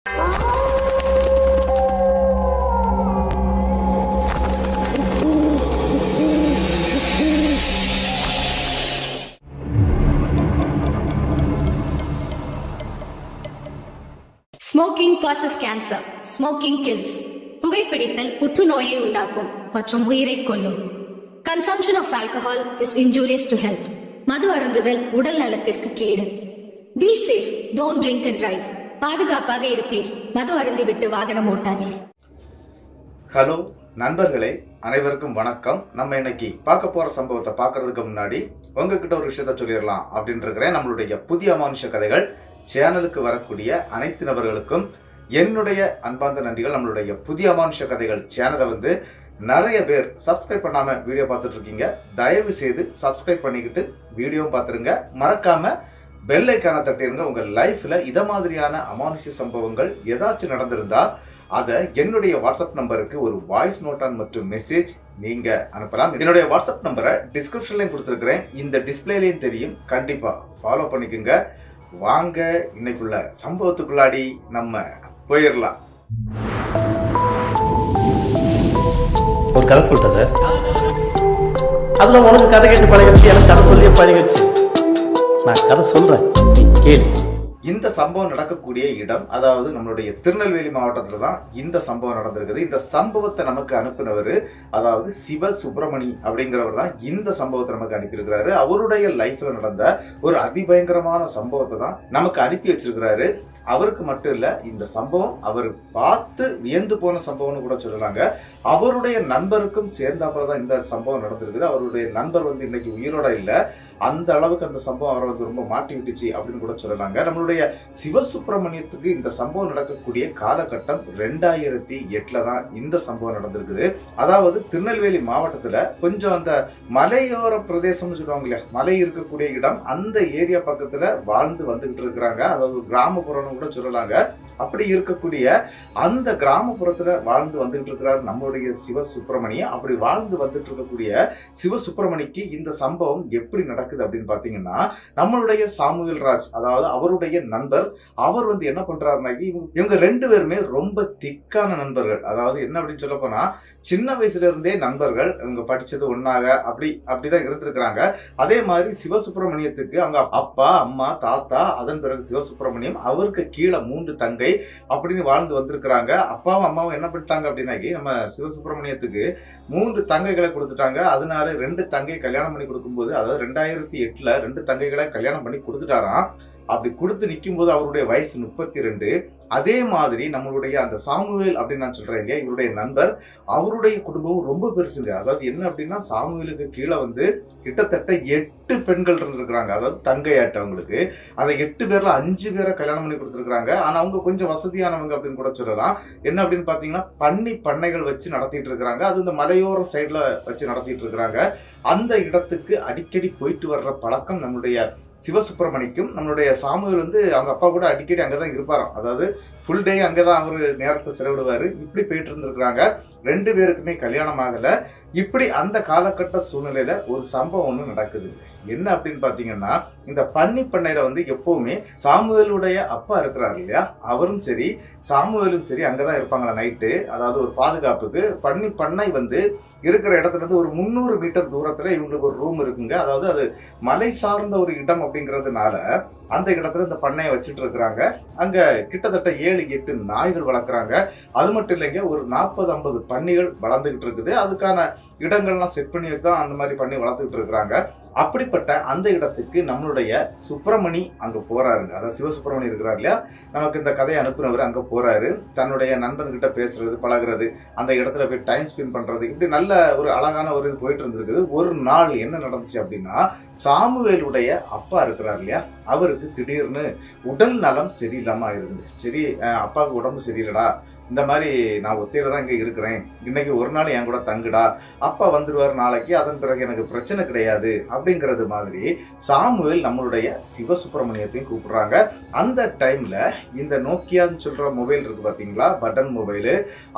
Smoking causes cancer. Smoking kills. புகைப்பிடித்தல் புற்றுநோயை உண்டாக்கும் மற்றும் உயிரை கொல்லும். Consumption of alcohol is injurious to health. மது அருந்துதல் உடல் நலத்திற்கு கேடு. Be safe. Don't drink and drive. பாதுகாப்பாக இருப்பீர். மது அருந்திவிட்டு வாகனம் ஓட்டாதீர். ஹலோ நண்பர்களே, அனைவருக்கும் வணக்கம். நம்ம இன்னைக்கு பார்க்க போற சம்பவத்தை பார்க்கறதுக்கு முன்னாடி உங்ககிட்ட ஒரு விஷயத்த சொல்லிடலாம் அப்படின்னு இருக்கிறேன். நம்மளுடைய புதிய அமானுஷ கதைகள் சேனலுக்கு வரக்கூடிய அனைத்து நபர்களுக்கும் என்னுடைய அன்பார்ந்த நன்றிகள். நம்மளுடைய புதிய அமானுஷ கதைகள் சேனலை நிறைய பேர் சப்ஸ்கிரைப் பண்ணாம வீடியோ பார்த்துட்டு இருக்கீங்க. தயவு செய்து சப்ஸ்கிரைப் பண்ணிக்கிட்டு வீடியோவும் பார்த்துருங்க. மறக்காம பெல் ஐக்கானை தட்டிருங்க. உங்க லைஃப்ல இத மாதிரியான அமானுஷ சம்பவங்கள் ஏதாச்சும் நடந்திருந்தா அதை என்னுடைய வாட்ஸ்அப் நம்பருக்கு ஒரு வாய்ஸ் நோட்டான் மற்றும் மெசேஜ் நீங்க அனுப்பலாம். என்னுடைய வாட்ஸ்அப் நம்பரை டிஸ்கிரிப்ஷன்லையும் கொடுத்துருக்கிறேன், இந்த டிஸ்பிளேலையும் தெரியும். கண்டிப்பா ஃபாலோ பண்ணிக்கோங்க. வாங்க இன்னைக்குள்ள சம்பவத்துக்குள்ளாடி நம்ம போயிடலாம். ஒரு கதை சொல்லிட்டேன் சார். அதுல உனக்கு கதை கேட்டு பழகிடுச்சு, எனக்கு கதை சொல்லி பழகிடுச்சு. நான் கதை சொல்றேன், நீ கேளு. இந்த சம்பவம் நடக்கக்கூடிய இடம், அதாவது நம்மளுடைய திருநெல்வேலி மாவட்டத்துல தான் இந்த சம்பவம் நடந்திருக்குது. இந்த சம்பவத்தை நமக்கு அனுப்பினவர், அதாவது சிவ சுப்பிரமணி அப்படிங்கிறவர் தான் இந்த சம்பவத்தை நமக்கு அனுப்பியிருக்கிறாரு. அவருடைய லைஃப்ல நடந்த ஒரு அதிபயங்கரமான சம்பவத்தை தான் நமக்கு அனுப்பி வச்சிருக்கிறாரு. அவருக்கு மட்டும் இல்ல, இந்த சம்பவம் அவர் பார்த்து வியந்து போன சம்பவம்னு கூட சொல்லலாங்க. அவருடைய நண்பருக்கும் சேர்ந்தாப்புல தான் இந்த சம்பவம் நடந்திருக்குது. அவருடைய நண்பர் இன்னைக்கு உயிரோட இல்லை. அந்த அளவுக்கு அந்த சம்பவம் அவரை ரொம்ப மாட்டி விட்டுச்சு அப்படின்னு கூட சொல்லலாங்க. நம்மளுடைய சிவசுப்பிரமணியத்துக்கு இந்த சம்பவம் நடக்கக்கூடிய காலகட்டம் 2008 தான் இந்த சம்பவம் நடந்திருக்குது. அதாவது திருநெல்வேலி மாவட்டத்துல கொஞ்சம் அந்த மலையோர பிரதேசம்னு சொல்லுவாங்க இல்லையா, மலை இருக்கக்கூடிய இடம், அந்த ஏரியா பக்கத்துல வாழ்ந்து வந்துகிட்டு இருக்கிறாங்க. அதாவது கிராமப்புறம் கூட சொல்லலாங்க. அப்படி இருக்கக்கூடிய அந்த கிராமப்புறத்துல வாழ்ந்து வந்துட்டு இருக்கிறார் நம்மளுடைய சிவசுப்பிரமணியம். அப்படி வாழ்ந்து வந்துட்டு இருக்கக்கூடிய சிவசுப்பிரமணிக்கு இந்த சம்பவம் எப்படி நடக்குது அப்படின்னு பாத்தீங்கன்னா, நம்மளுடைய சாமுவேல் ராஜ், அதாவது அவருடைய நண்பர், அவர் என்ன பண்றாருன்னா, இவங்க ரெண்டு பேருமே ரொம்ப திக்கான நண்பர்கள். அதாவது என்ன அப்படின்னு சொல்ல போனா, சின்ன வயசுல இருந்தே நண்பர்கள், இவங்க படிச்சது ஒன்னாக அப்படிதான் இருந்திருக்கிறாங்க. அதே மாதிரி சிவசுப்பிரமணியத்துக்கு அவங்க அப்பா, அம்மா, தாத்தா, அதன் பிறகு சிவசுப்பிரமணியம், அவருக்கு கீழே 3 தங்கை அப்படின்னு வாழ்ந்து வந்திருக்கிறாங்க. அப்பாவும் அம்மாவும் என்ன பண்ணிட்டாங்க அப்படின்னாக்கி, நம்ம சிவசுப்பிரமணியத்துக்கு 3 தங்கைகளை கொடுத்துட்டாங்க. அதனால 2 தங்கை கல்யாணம் பண்ணி கொடுக்கும்போது, அதாவது 2008 2 தங்கைகளை கல்யாணம் பண்ணி கொடுத்துட்டாராம். அப்படி கொடுத்து நிற்கும் போது அவருடைய வயசு 32. அதே மாதிரி நம்மளுடைய அந்த சாமுவேல் அப்படின்னு நான் சொல்றேன் இல்லையா, இவருடைய நண்பர், அவருடைய குடும்பம் ரொம்ப பெருசுங்க. அதாவது என்ன அப்படின்னா, சாமுவேலுக்கு கீழே கிட்டத்தட்ட 8 பெண்கள் இருந்திருக்கிறாங்க. அதாவது தங்கையாட்டவங்களுக்கு அந்த 8 பேர்ல 5 பேரை கல்யாணம் பண்ணி கொடுத்துருக்காங்க. ஆனா அவங்க கொஞ்சம் வசதியானவங்க அப்படின்னு கூட சொல்லலாம். என்ன அப்படின்னு பாத்தீங்கன்னா, பண்ணைகள் வச்சு நடத்திட்டு இருக்கிறாங்க. அது இந்த மலையோர சைட்ல வச்சு நடத்திட்டு இருக்கிறாங்க. அந்த இடத்துக்கு அடிக்கடி போயிட்டு வர்ற பழக்கம் நம்மளுடைய சிவசுப்பிரமணிக்கும், நம்மளுடைய சாமுவேல் அவங்க அப்பா கூட அடிக்கடி அங்கதான் இருப்பாராம். அதாவது ஃபுல் டே அங்கதான் அவரு நேரத்தை செலவிடுவாரு. இப்படி போயிட்டு இருந்திருக்கிறாங்க. 2 பேருக்குமே கல்யாணம் ஆகல. இப்படி அந்த காலகட்ட சூழ்நிலையில ஒரு சம்பவம் நடக்குது. என்ன அப்படின்னு பாத்தீங்கன்னா, இந்த பண்ணையில எப்பவுமே சாமுவேலுடைய அப்பா இருக்கிறாரு இல்லையா, அவரும் சரி சாமுவேலும் சரி அங்கதான் இருப்பாங்களா நைட்டு. அதாவது ஒரு பாதுகாப்புக்கு பண்ணை இருக்கிற இடத்துல இருந்து ஒரு 300 மீட்டர் தூரத்துல இவங்களுக்கு ஒரு ரூம் இருக்குங்க. அதாவது அது மலை சார்ந்த ஒரு இடம் அப்படிங்கிறதுனால அந்த இடத்துல இந்த பண்ணையை வச்சுட்டு இருக்கிறாங்க. அங்க கிட்டத்தட்ட 7-8 நாய்கள் வளர்க்குறாங்க. அது மட்டும் இல்லைங்க, ஒரு 40-50 பன்னிகள் வளர்ந்துகிட்டு இருக்குது. அதுக்கான இடங்கள்லாம் செட் பண்ணி தான் அந்த மாதிரி பண்ணி வளர்த்துக்கிட்டு இருக்கிறாங்க. அப்படிப்பட்ட அந்த இடத்துக்கு நம்மளுடைய சுப்பிரமணி அங்க போறாருங்க. அதாவது சிவசுப்பிரமணி இருக்கிறார் இல்லையா, நமக்கு இந்த கதையை அனுப்புனவர் அங்க போறாரு. தன்னுடைய நண்பன்கிட்ட பேசுறது, பழகுறது, அந்த இடத்துல போய் டைம் ஸ்பெண்ட் பண்றது, இப்படி நல்ல ஒரு அழகான ஒரு இது போயிட்டு இருந்திருக்குது. ஒரு நாள் என்ன நடந்துச்சு அப்படின்னா, சாமுவேலுடைய அப்பா இருக்கிறார் இல்லையா, அவருக்கு திடீர்னு உடல் நலம் சரியில்லாம ஆயிருந்து. சரி, அப்பாவுக்கு உடம்பு சரியில்லடா, இந்த மாதிரி நான் ஒத்தையில தான் இங்கே இருக்கிறேன், இன்னைக்கு ஒரு நாள் என் கூட தங்குடா, அப்பா வந்துடுவார் நாளைக்கு, அதன் பிறகு எனக்கு பிரச்சனை கிடையாது அப்படிங்கிறது மாதிரி சாமுவேல் நம்மளுடைய சிவசுப்பிரமணியத்தையும் கூப்பிடுறாங்க. அந்த டைம்ல இந்த நோக்கியான்னு சொல்ற மொபைல் இருக்கு பார்த்தீங்களா, பட்டன் மொபைலு,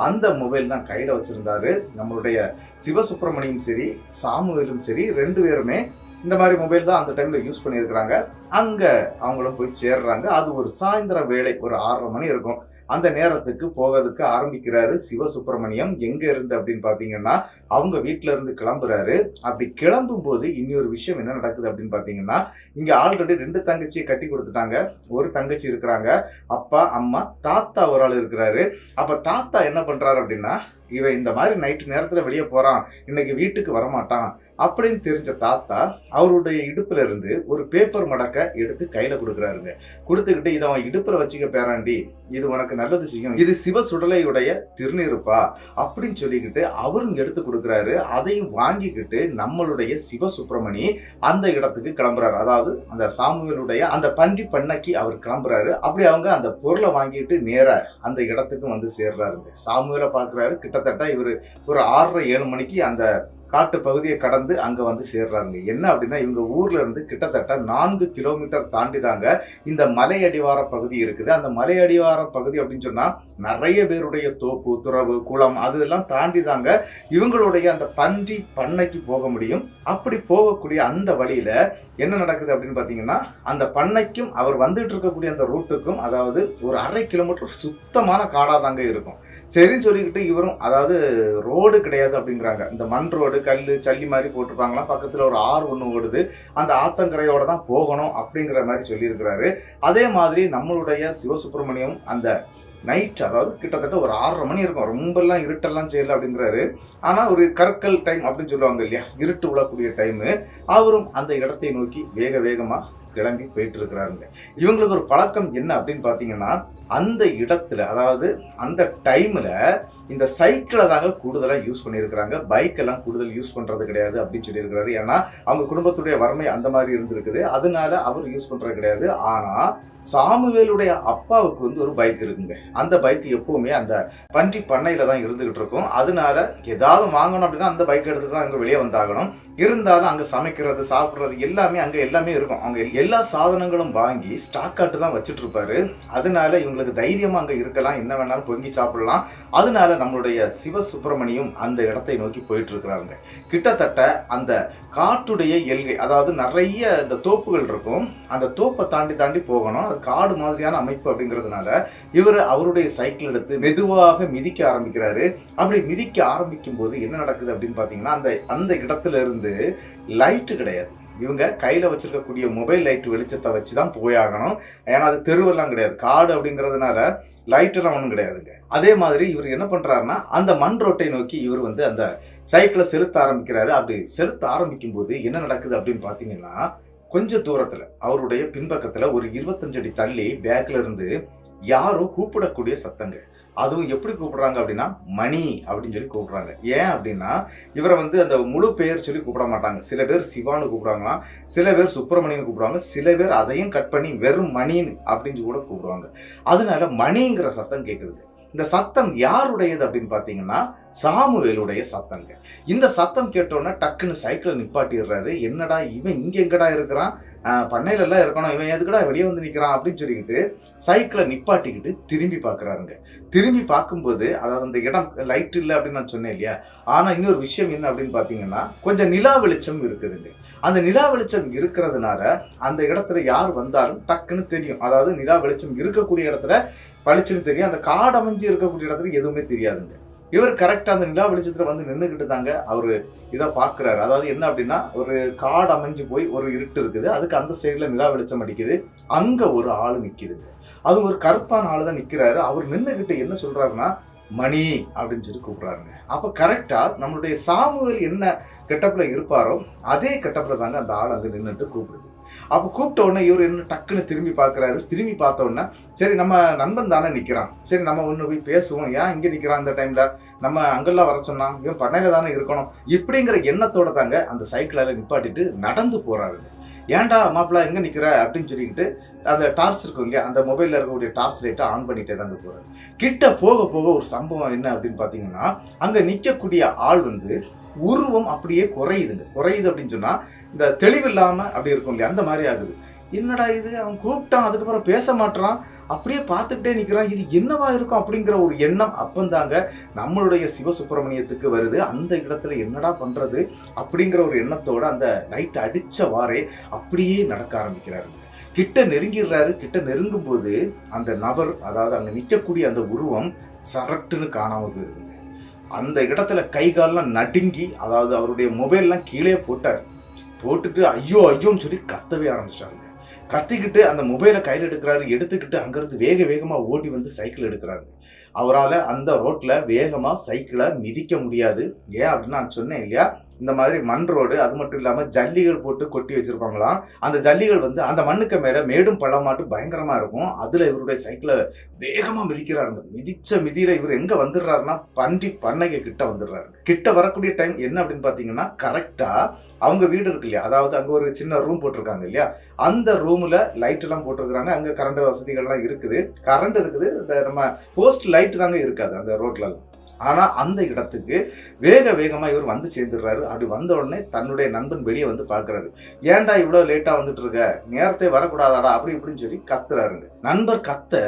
அந்த மொபைல் தான் கையில் வச்சிருந்தாரு நம்மளுடைய சிவசுப்பிரமணியும் சரி சாமுவேலும் சரி 2 பேருமே இந்த மாதிரி மொபைல் தான் அந்த டைம்ல யூஸ் பண்ணியிருக்கிறாங்க. அங்க அவங்களும் போய் சேர்றாங்க. அது ஒரு சாயந்தர வேளை, ஒரு 6:30 மணி இருக்கும். அந்த நேரத்துக்கு போகிறதுக்கு ஆரம்பிக்கிறாரு சிவசுப்பிரமணியம். எங்க இருந்து அப்படின்னு பாத்தீங்கன்னா அவங்க வீட்டுல இருந்து கிளம்புறாரு. அப்படி கிளம்பும் போது இன்னொரு விஷயம் என்ன நடக்குது அப்படின்னு பாத்தீங்கன்னா, இங்க ஆல்ரெடி 2 தங்கச்சியை கட்டி கொடுத்துட்டாங்க. ஒரு தங்கச்சி இருக்கிறாங்க, அப்பா அம்மா, தாத்தா ஒரு ஆள் இருக்கிறாரு. அப்ப தாத்தா என்ன பண்றாரு அப்படின்னா, இவன் இந்த மாதிரி நைட்டு நேரத்துல வெளியே போறான், இன்னைக்கு வீட்டுக்கு வரமாட்டான் அப்படின்னு தெரிஞ்ச தாத்தா அவருடைய இடுப்புல இருந்து ஒரு பேப்பர் மடக்க எடுத்து கையில கொடுக்குறாருங்க. கொடுத்துக்கிட்டு, இதை அவன் இடுப்புல வச்சுக்க பேராண்டி, இது உனக்கு நல்லது செய்யும், இது சிவ சுடலையுடைய திருநீருப்பா அப்படின்னு சொல்லிக்கிட்டு அவரும் எடுத்து கொடுக்குறாரு. அதையும் வாங்கிக்கிட்டு நம்மளுடைய சிவசுப்பிரமணி அந்த இடத்துக்கு கிளம்புறாரு. அதாவது அந்த சாமுவேலுடைய அந்த பன்றி பண்ணைக்கு அவர் கிளம்புறாரு. அப்படி அவங்க அந்த பொருளை வாங்கிட்டு நேரா அந்த இடத்துக்கு வந்து சேர்றாருங்க. சாமுவேலை பார்க்குறாரு. கிட்டத்தட்ட இவர் ஒரு 6:30-7 மணிக்கு அந்த காட்டு பகுதியை கடந்து அங்க வந்து சேர்றாங்க. என்ன அப்படின்னா, இவங்க ஊர்ல இருந்து கிட்டத்தட்ட 4 கிலோமீட்டர் தாண்டி தாங்க இந்த மலையடிவார பகுதி இருக்குது. அந்த மலையடிவார பகுதி அப்படின்னு சொன்னா நிறைய பேருடைய தோப்பு, துறவு, குளம் அதெல்லாம் தாண்டி தாங்க இவங்களுடைய அந்த பன்றி பண்ணைக்கு போக முடியும். அப்படி போகக்கூடிய அந்த வழியில என்ன நடக்குது அப்படின்னு பாத்தீங்கன்னா, அந்த பண்ணைக்கும் அவர் வந்துட்டு இருக்கக்கூடிய அந்த ரூட்டுக்கும் அதாவது ஒரு 1/2 கிலோமீட்டர் சுத்தமான காடா தாங்க இருக்கும். சரின்னு சொல்லிக்கிட்டு இவரும், அதாவது ரோடு கிடையாது அப்படிங்கிறாங்க, இந்த மண் ரோடு, கல் சல்லி மாதிரி போட்டிருப்பாங்களாம். பக்கத்துல ஒரு ஆறு ஒன்று ஓடுது, அந்த ஆத்தங்கரையோட தான் போகணும் அப்படிங்கிற மாதிரி சொல்லியிருக்கிறாரு. அதே மாதிரி நம்மளுடைய சிவசுப்பிரமணியம் அந்த நைட், அதாவது கிட்டத்தட்ட ஒரு 6:30 மணி இருக்கும், ரொம்பலாம் இருட்டெல்லாம் செய்யல அப்படிங்கிறாரு. ஆனால் ஒரு கற்கள் டைம் அப்படின்னு சொல்லுவாங்க இல்லையா, இருட்டு விழக்கூடிய டைமு. அவரும் அந்த இடத்தை நோக்கி வேக வேகமாக கிளம்பி போயிட்டு இருக்கிறாருங்க. இவங்களுக்கு ஒரு பழக்கம் என்ன அப்படின்னு பார்த்தீங்கன்னா, அந்த இடத்துல அதாவது அந்த டைமில் இந்த சைக்கிளை தாங்க கூடுதலாக யூஸ் பண்ணியிருக்கிறாங்க. பைக்கெல்லாம் கூடுதல் யூஸ் பண்ணுறது கிடையாது அப்படின்னு சொல்லியிருக்கிறாரு. ஏன்னா அவங்க குடும்பத்துடைய வறுமை அந்த மாதிரி இருந்திருக்குது, அதனால அவர் யூஸ் பண்ணுறது கிடையாது. ஆனால் சாமுவேலுடைய அப்பாவுக்கு வந்து ஒரு பைக் இருக்குங்க. அந்த பைக் எப்பவுமே அந்த பன்றி பண்ணையில தான் இருந்துகிட்டு இருக்கும். அதனால ஏதாவது வாங்கணும் அப்படின்னா அந்த பைக் எடுத்து தான் அங்கே வெளியே வந்தாகணும். இருந்தாலும் அங்கே சமைக்கிறது, சாப்பிட்றது எல்லாமே அங்கே எல்லாமே இருக்கும். அவங்க எல்லா சாதனங்களும் வாங்கி ஸ்டாக் ஆட்டு தான் வச்சுட்டு இருப்பாரு. அதனால இவங்களுக்கு தைரியமா அங்கே இருக்கலாம், என்ன வேணாலும் பொங்கி சாப்பிடலாம். அதனால நம்மளுடைய சிவசுப்பிரமணியம் அந்த இடத்தை நோக்கி போயிட்டு இருக்கிறாங்க. கிட்டத்தட்ட அந்த காட்டுடைய எல்கை, அதாவது நிறைய இந்த தோப்புகள் இருக்கும், அந்த தோப்பை தாண்டி தாண்டி போகணும். அது காடு மாதிரியான அமைப்பு அப்படிங்கிறதுனால இவர் அவருடைய சைக்கிள் எடுத்து மெதுவாக மிதிக்க ஆரம்பிக்கிறாரு. அப்படி மிதிக்க ஆரம்பிக்கும் போது என்ன நடக்குது அப்படின்னு பார்த்தீங்கன்னா, அந்த இடத்துல இருந்து லைட்டு கிடையாது. இவங்க கையில் வச்சிருக்கக்கூடிய மொபைல் லைட் வெளிச்சத்தை வச்சு தான் போயாகணும். ஏன்னா அது தெருவெல்லாம் கிடையாது, காடு அப்படிங்கிறதுனால லைட்டெல்லாம் ஒன்றும் கிடையாதுங்க. அதே மாதிரி இவர் என்ன பண்ணுறாருன்னா, அந்த மண் ரோட்டை நோக்கி இவர் வந்து அந்த சைக்கிளை செலுத்த ஆரம்பிக்கிறாரு. அப்படி செலுத்த ஆரம்பிக்கும் போது என்ன நடக்குது அப்படின்னு பார்த்தீங்கன்னா, கொஞ்சம் தூரத்தில் அவருடைய பின்பக்கத்தில் ஒரு 25 அடி தள்ளி பேக்ல இருந்து யாரோ கூப்பிடக்கூடிய சத்தங்க. அதுவும் எப்படி கூப்பிடுறாங்க அப்படின்னா, மணி அப்படின்னு சொல்லி கூப்பிடுறாங்க. ஏன் அப்படின்னா, இவரை வந்து அந்த முழு பெயர் சொல்லி கூப்பிட மாட்டாங்க. சில பேர் சிவான்னு கூப்பிடுவாங்களாம், சில பேர் சுப்பிரமணியன்னு கூப்பிடுவாங்க, சில பேர் அதையும் கட் பண்ணி வெறும் மணின்னு அப்படின்னு கூட கூப்பிடுவாங்க. அதனால மணிங்கிற சத்தம் கேட்குது. இந்த சத்தம் யாருடையது அப்படின்னு பார்த்தீங்கன்னா, சாமுவேலுடைய சத்தங்க. இந்த சத்தம் கேட்டோன்னா டக்குன்னு சைக்கிளை நிப்பாட்டிடுறாரு. என்னடா இவன் இங்கே எங்கடா இருக்கிறான், பண்ணையிலெல்லாம் இருக்கணும், இவன் எதுக்கடா வெளியே வந்து நிற்கிறான் அப்படின்னு சொல்லிக்கிட்டு சைக்கிளை நிப்பாட்டிக்கிட்டு திரும்பி பார்க்குறாருங்க. திரும்பி பார்க்கும்போது, அதாவது அந்த இடம் லைட் இல்லை அப்படின்னு நான் சொன்னேன் இல்லையா, ஆனால் இன்னொரு விஷயம் என்ன அப்படின்னு பார்த்தீங்கன்னா, கொஞ்சம் நிலா வெளிச்சம் இருக்குதுங்க. அந்த நிலா வெளிச்சம் இருக்கிறதுனால அந்த இடத்துல யார் வந்தாலும் டக்குன்னு தெரியும். அதாவது நிலா வெளிச்சம் இருக்கக்கூடிய இடத்துல பளிச்சுன்னு தெரியும், அந்த காடு அமைஞ்சு இருக்கக்கூடிய இடத்துல எதுவுமே தெரியாதுங்க. இவர் கரெக்டாக அந்த நிலா வெளிச்சத்தில் வந்து நின்றுக்கிட்டு தாங்க அவர் இதை பார்க்குறாரு. அதாவது என்ன அப்படின்னா, ஒரு காடு அமைஞ்சு போய் ஒரு இருட்டு இருக்குது, அதுக்கு அந்த சைடில் நிலா வெளிச்சம் அடிக்குது. அங்கே ஒரு ஆள் நிற்கிதுங்க. அது ஒரு கருப்பான ஆள் தான் நிற்கிறாரு. அவர் நின்றுக்கிட்டு என்ன சொல்கிறாருன்னா, மணி அப்படின்னு சொல்லி கூப்பிட்றாருங்க. அப்போ கரெக்டாக நம்மளுடைய சாமுவேல் என்ன கெட்டப்பில் இருப்பாரோ அதே கெட்டப்பில் தாங்க அந்த ஆள் அங்கே நின்றுட்டு கூப்பிடுது. அப்போ கூப்பிட்ட உடனே இவர் என்ன டக்குன்னு திரும்பி பார்க்குறாரு. திரும்பி பார்த்த உடனே, சரி நம்ம நண்பன் தானே நிற்கிறான், சரி நம்ம ஒன்று போய் பேசுவோம், ஏன் இங்கே நிற்கிறான் இந்த டைமில், நம்ம அங்கெல்லாம் வர சொன்னான், இவன் பண்ணையில் தானே இருக்கணும், இப்படிங்கிற எண்ணத்தோட தாங்க அந்த சைக்கிளால் நிப்பாட்டிட்டு நடந்து போகிறாருங்க. ஏன்டா மாப்பிள்ளை எங்கே நிற்கிற அப்படின்னு சொல்லிக்கிட்டு அந்த டார்ச் இருக்கும் இல்லையா, அந்த மொபைலில் இருக்கக்கூடிய டார்ச் லைட்டை ஆன் பண்ணிகிட்டே தாங்க போகிறாரு. கிட்ட போக போக ஒரு சம்பவம் என்ன அப்படின்னு பார்த்தீங்கன்னா, அங்கே நிற்கக்கூடிய ஆள் வந்து உருவம் அப்படியே குறையுது அப்படின்னு சொன்னால், இந்த தெளிவில்லாமல் அப்படி இருக்கும் இல்லையா, அந்த மாதிரி ஆகுது. என்னடா இது, அவன் கூப்பிட்டான் அதுக்கப்புறம் பேச மாட்டான், அப்படியே பார்த்துக்கிட்டே நிற்கிறான், இது என்னவா இருக்கும் அப்படிங்கிற ஒரு எண்ணம் அப்பந்தாங்க நம்மளுடைய சிவசுப்பிரமணியத்துக்கு வருது. அந்த இடத்துல என்னடா பண்றது அப்படிங்கிற ஒரு எண்ணத்தோட அந்த லைட் அடிச்சவாறே அப்படியே நடக்க ஆரம்பிக்கிறாரு. கிட்ட நெருங்கிடுறாரு. கிட்ட நெருங்கும் போது அந்த நபர், அதாவது அங்க நிற்கக்கூடிய அந்த உருவம் சரட்டுன்னு காணாம போயிருக்குங்க. அந்த இடத்துல கை கால்லாம் நடுங்கி, அதாவது அவருடைய மொபைல்லாம் கீழே போட்டுட்டு ஐயோ ஐயோன்னு சொல்லி கத்தவே ஆரம்பிச்சிட்டாங்க. கத்திக்கிட்டு அந்த மொபைலை கையில் எடுக்கிறாரு. எடுத்துக்கிட்டு அங்கிருந்து வேகமா ஓடி வந்து சைக்கிள் எடுக்கிறாரு. அவரால் அந்த ரோட்ல வேகமா சைக்கிளை மிதிக்க முடியாது. ஏன் அப்படின்னு நான் சொன்னேன் இல்லையா, இந்த மாதிரி மண் ரோடு, அது மட்டும் இல்லாமல் ஜல்லிகள் போட்டு கொட்டி வச்சிருப்பாங்களாம். அந்த ஜல்லிகள் வந்து அந்த மண்ணுக்கு மேலே மேடும் பள்ளமாட்டு பயங்கரமா இருக்கும். அதுல இவருடைய சைக்கிளை வேகமா மிதிக்கிறாருங்க. மிதிச்ச மிதியில இவர் எங்க வந்துடுறாருன்னா பன்றி பண்ணைக்கு கிட்ட வந்துடுறாரு. கிட்ட வரக்கூடிய டைம் என்ன அப்படின்னு பாத்தீங்கன்னா, கரெக்டா அவங்க வீடு இருக்கு இல்லையா, அதாவது அங்க ஒரு சின்ன ரூம் போட்டிருக்காங்க இல்லையா, அந்த ரூம்ல லைட் எல்லாம் போட்டிருக்காங்க. அங்க கரண்ட் வசதிகள்லாம் இருக்குது, கரண்ட் இருக்குது. இந்த நம்ம போஸ்ட் லைட் தாங்க இருக்காது அந்த ரோட்ல. ஆனா அந்த இடத்துக்கு வேகமா இவர் வந்து சேர்ந்துடுறாரு. அப்படி வந்த உடனே தன்னுடைய நண்பன் வெளியே வந்து பாக்குறாரு. ஏன்டா இவ்வளவு லேட்டா வந்துட்டு இருக்க, நேரத்தை வரக்கூடாதாடா அப்படி இப்படின்னு சொல்லி கத்துறாருங்க. நண்பர் கத்த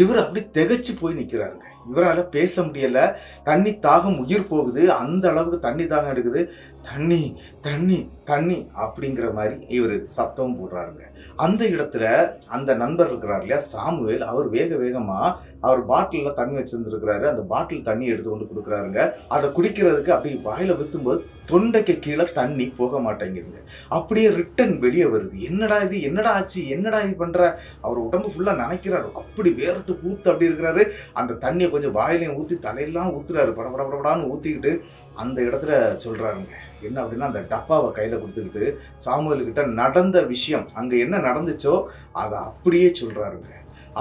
இவர் அப்படி திகைச்சு போய் நிக்கிறாருங்க. இவரால் பேச முடியல. தண்ணி தாகம் உயிர் போகுது, அந்த அளவுக்கு தண்ணி தாகம் எடுக்குது. தண்ணி தண்ணி தண்ணி அப்படிங்கிற மாதிரி இவர் சத்தம் போடுறாருங்க. அந்த இடத்துல அந்த நண்பர் இருக்கிறார் இல்லையா சாமுவேல், அவர் வேகமா அவர் பாட்டில தண்ணி வச்சிருந்துருக்கிறாரு. அந்த பாட்டில் தண்ணி எடுத்து கொண்டு கொடுக்குறாருங்க. அதை குடிக்கிறதுக்கு அப்படி வாயில வித்தும்போது தொண்டைக்கு கீழே தண்ணி போக மாட்டேங்குதுங்க. அப்படியே ரிட்டன் வெளியே வருது. என்னடா இது, என்னடா ஆச்சு, என்னடா இது பண்ற, அவர் உடம்பு ஃபுல்லா நினைக்கிறாரு. அப்படி வேர்த்து ஊத்து அப்படி இருக்கிறாரு. அந்த தண்ணியை கொஞ்சம் வாயிலையும் ஊற்றி தலையெல்லாம் ஊத்துறாரு. படபடன்னு ஊத்திக்கிட்டு அந்த இடத்துல சொல்றாருங்க. என்ன அப்படின்னா, அந்த டப்பாவை கையில கொடுத்துக்கிட்டு சாமுவேல்கிட்ட நடந்த விஷயம், அங்க என்ன நடந்துச்சோ அதை அப்படியே சொல்றாருங்க.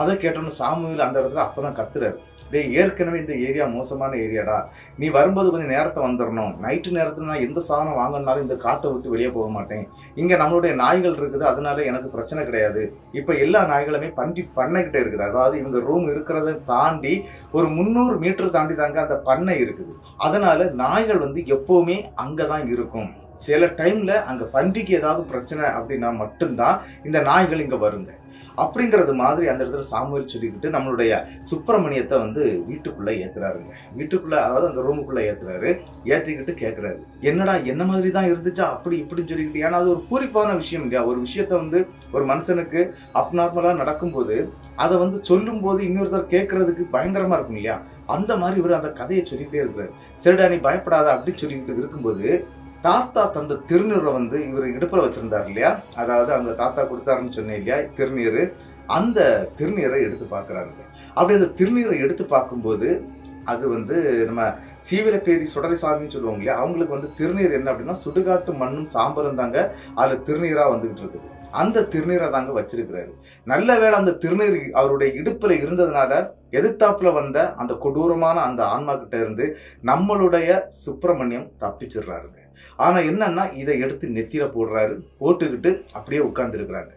அதை கேட்டோன்னு சாமுவேல் அந்த இடத்துல அப்பதான் கத்துறாரு. டேய், ஏற்கனவே இந்த ஏரியா மோசமான ஏரியாடா, நீ வரும்போது கொஞ்சம் நேரத்தை வந்துடணும். நைட்டு நேரத்தில் நான் எந்த சாதனம் வாங்கினாலும் இந்த காட்டை விட்டு வெளியே போக மாட்டேன். இங்கே நம்மளுடைய நாய்கள் இருக்குது, அதனால எனக்கு பிரச்சனை கிடையாது. இப்போ எல்லா நாய்களுமே பன்றி பண்ணைக்கிட்ட இருக்குது. அதாவது இவங்க ரூம் இருக்கிறத தாண்டி ஒரு 300 மீட்டர் தாண்டி தாங்க அந்த பண்ணை இருக்குது. அதனால நாய்கள் வந்து எப்போவுமே அங்கே தான் இருக்கும். சில டைம்ல அங்கே பன்றிக்கு ஏதாவது பிரச்சனை அப்படின்னா மட்டும்தான் இந்த நாய்கள் இங்கே வருங்க அப்படிங்கிறது மாதிரி அந்த இடத்துல சாமுவேல் சொல்லிக்கிட்டு நம்மளுடைய சுப்பிரமணியத்தை வந்து வீட்டுக்குள்ள ஏத்துறாருங்க. வீட்டுக்குள்ள, அதாவது அந்த ரூமுக்குள்ள ஏத்துறாரு. ஏற்றிக்கிட்டு கேட்கிறாரு, என்னடா என்ன மாதிரி தான் இருந்துச்சா அப்படி இப்படின்னு சொல்லிக்கிட்டு. ஏன்னா அது ஒரு பூரிப்பான விஷயம் இல்லையா. ஒரு விஷயத்த வந்து ஒரு மனுஷனுக்கு அப்நார்மலா நடக்கும்போது அதை வந்து சொல்லும் போது இன்னொருத்தர் கேட்கறதுக்கு பயங்கரமா இருக்கும் இல்லையா. அந்த மாதிரி இவர் அந்த கதையை சொல்லிக்கிட்டே இருக்கிறாரு. சரிடா நீ பயப்படாத அப்படின்னு சொல்லிக்கிட்டு இருக்கும்போது தாத்தா தந்த திருநீரை வந்து இவர் இடுப்பில் வச்சிருந்தார் இல்லையா, அதாவது அந்த தாத்தா கொடுத்தாருன்னு சொன்னேன் இல்லையா திருநீர், அந்த திருநீரை எடுத்து பார்க்குறாருங்க. அப்படி அந்த திருநீரை எடுத்து பார்க்கும்போது அது வந்து நம்ம சீவிலப்பேரி சுடலை சாமின்னு சொல்லுவாங்க இல்லையா, அவங்களுக்கு வந்து திருநீர் என்ன அப்படின்னா சுடுகாட்டு மண்ணும் சாம்பலும் தாங்க அதில் திருநீராக வந்துகிட்டு இருக்குது. அந்த திருநீரை தாங்க வச்சிருக்கிறாரு. நல்ல வேளை அந்த திருநீர் அவருடைய இடுப்புல இருந்ததுனால எதிர்த்தாப்புல வந்த அந்த கொடூரமான அந்த ஆன்மா கிட்ட இருந்து நம்மளுடைய சுப்பிரமணியம் தப்பிச்சிடுறாருங்க. ஆனா என்னன்னா, இதை எடுத்து நெத்தியில போட்டுக்கிட்டு அப்படியே உட்கார்ந்து இருக்கிறாங்க.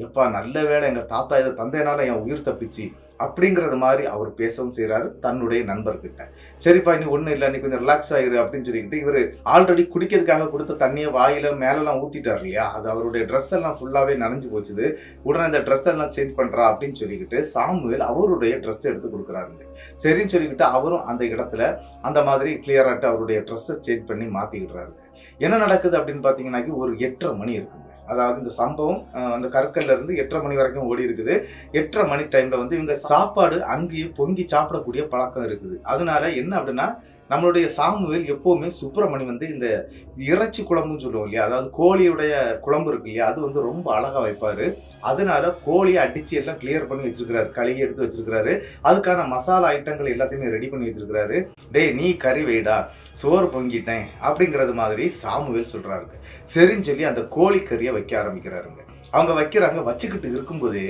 எப்பா நல்ல வேளை எங்க தாத்தா இதை தந்தையினால என் உயிர் தப்பிச்சு அப்படிங்கிறது மாதிரி அவர் பேசவும் செய்யறாரு தன்னுடைய நண்பர்கிட்ட. சரிப்பா நீ ஒன்றும் இல்லை, நீ கொஞ்சம் ரிலாக்ஸ் ஆயிரு அப்படின்னு சொல்லிக்கிட்டு இவர் ஆல்ரெடி குடிக்கிறதுக்காக கொடுத்த தண்ணியை வாயில மேலெல்லாம் ஊத்திட்டார் இல்லையா, அது அவருடைய ட்ரெஸ் எல்லாம் ஃபுல்லாவே நனைஞ்சு போச்சுது. உடனே இந்த ட்ரெஸ் எல்லாம் சேஞ்ச் பண்றா அப்படின்னு சொல்லிக்கிட்டு சாமுவேல் அவருடைய ட்ரெஸ் எடுத்து கொடுக்குறாருங்க. சரின்னு சொல்லிக்கிட்டு அவரும் அந்த இடத்துல அந்த மாதிரி கிளியராட்டு அவருடைய ட்ரெஸ்ஸை சேஞ்ச் பண்ணி மாத்திக்கிட்டுறாருங்க. என்ன நடக்குது அப்படின்னு பார்த்தீங்கன்னாக்கி ஒரு 8:30 மணி இருக்குங்க. அதாவது இந்த சம்பவம் அந்த கற்கல்ல இருந்து 8:30 மணி வரைக்கும் ஓடி இருக்குது. 8:30 மணி டைம்ல வந்து இவங்க சாப்பாடு அங்கேயே பொங்கி சாப்பிடக்கூடிய பழக்கம் இருக்குது. அதனால என்ன அப்படின்னா, நம்மளுடைய சாமுவேல் எப்போவுமே சுப்பிரமணி வந்து இந்த இறைச்சி குழம்புன்னு சொல்லுவோம் இல்லையா, அதாவது கோழியுடைய குழம்பு இருக்கு இல்லையா, அது வந்து ரொம்ப அழகா வைப்பாரு. அதனால கோழியை அடிச்சு எல்லாம் கிளியர் பண்ணி வச்சிருக்கிறாரு, கழுகி எடுத்து வச்சிருக்கிறாரு. அதுக்கான மசாலா ஐட்டங்கள் எல்லாத்தையுமே ரெடி பண்ணி வச்சிருக்கிறாரு. டேய் நீ கறி வைடா, சோறு பொங்கிட்டேன் அப்படிங்கிறது மாதிரி சாமுவேல் சொல்றாருங்க. சரின்னு சொல்லி அந்த கோழி கறியை வைக்க ஆரம்பிக்கிறாருங்க. அவங்க வைக்கிறாங்க. வச்சுக்கிட்டு இருக்கும்போது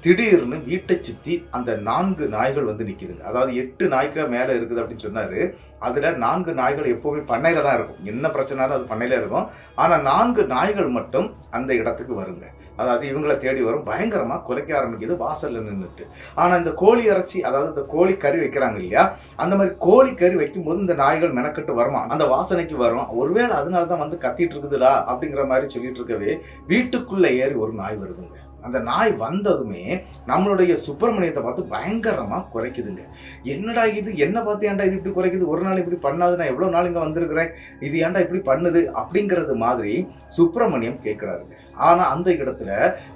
திடீர்னு வீட்டை சுற்றி அந்த 4 நாய்கள் வந்து நிற்கிதுங்க. அதாவது 8 நாய்கள் மேலே இருக்குது அப்படின்னு சொன்னார். அதில் 4 நாய்கள் எப்போவுமே பண்ணையில் தான் இருக்கும். என்ன பிரச்சனாலும் அது பண்ணையில் இருக்கும். ஆனால் 4 நாய்கள் மட்டும் அந்த இடத்துக்கு வருங்க. அதாவது இவங்களை தேடி வரும். பயங்கரமாக குலைக்க ஆரம்பிக்குது வாசலில் நின்றுட்டு. ஆனால் இந்த கோழி இறைச்சி, அதாவது இந்த கோழி கறி வைக்கிறாங்க இல்லையா, அந்த மாதிரி கோழி கறி வைக்கும்போது இந்த நாய்கள் மெனக்கட்டு வருமா, அந்த வாசனைக்கு வரும். ஒருவேளை அதனால தான் வந்து கத்திட்டு இருக்குதுடா அப்படிங்கிற மாதிரி சொல்லிட்டு இருக்கவே வீட்டுக்குள்ளே ஏறி ஒரு நாய் வருதுங்க. அந்த நாய் வந்ததுமே நம்மளுடைய சுப்பிரமணியத்தை பார்த்து பயங்கரமா குறைக்குதுங்க. என்னடா இது, என்ன பார்த்து ஏன்டா இது இப்படி குறைக்குது, ஒரு நாள் இப்படி பண்ணாது, நான் எவ்வளவு நாள் இங்க வந்திருக்கிறேன், இது ஏன்டா இப்படி பண்ணுது அப்படிங்கிறது மாதிரி சுப்பிரமணியம் கேட்கிறாருங்க. ஆனா அந்த இடத்துல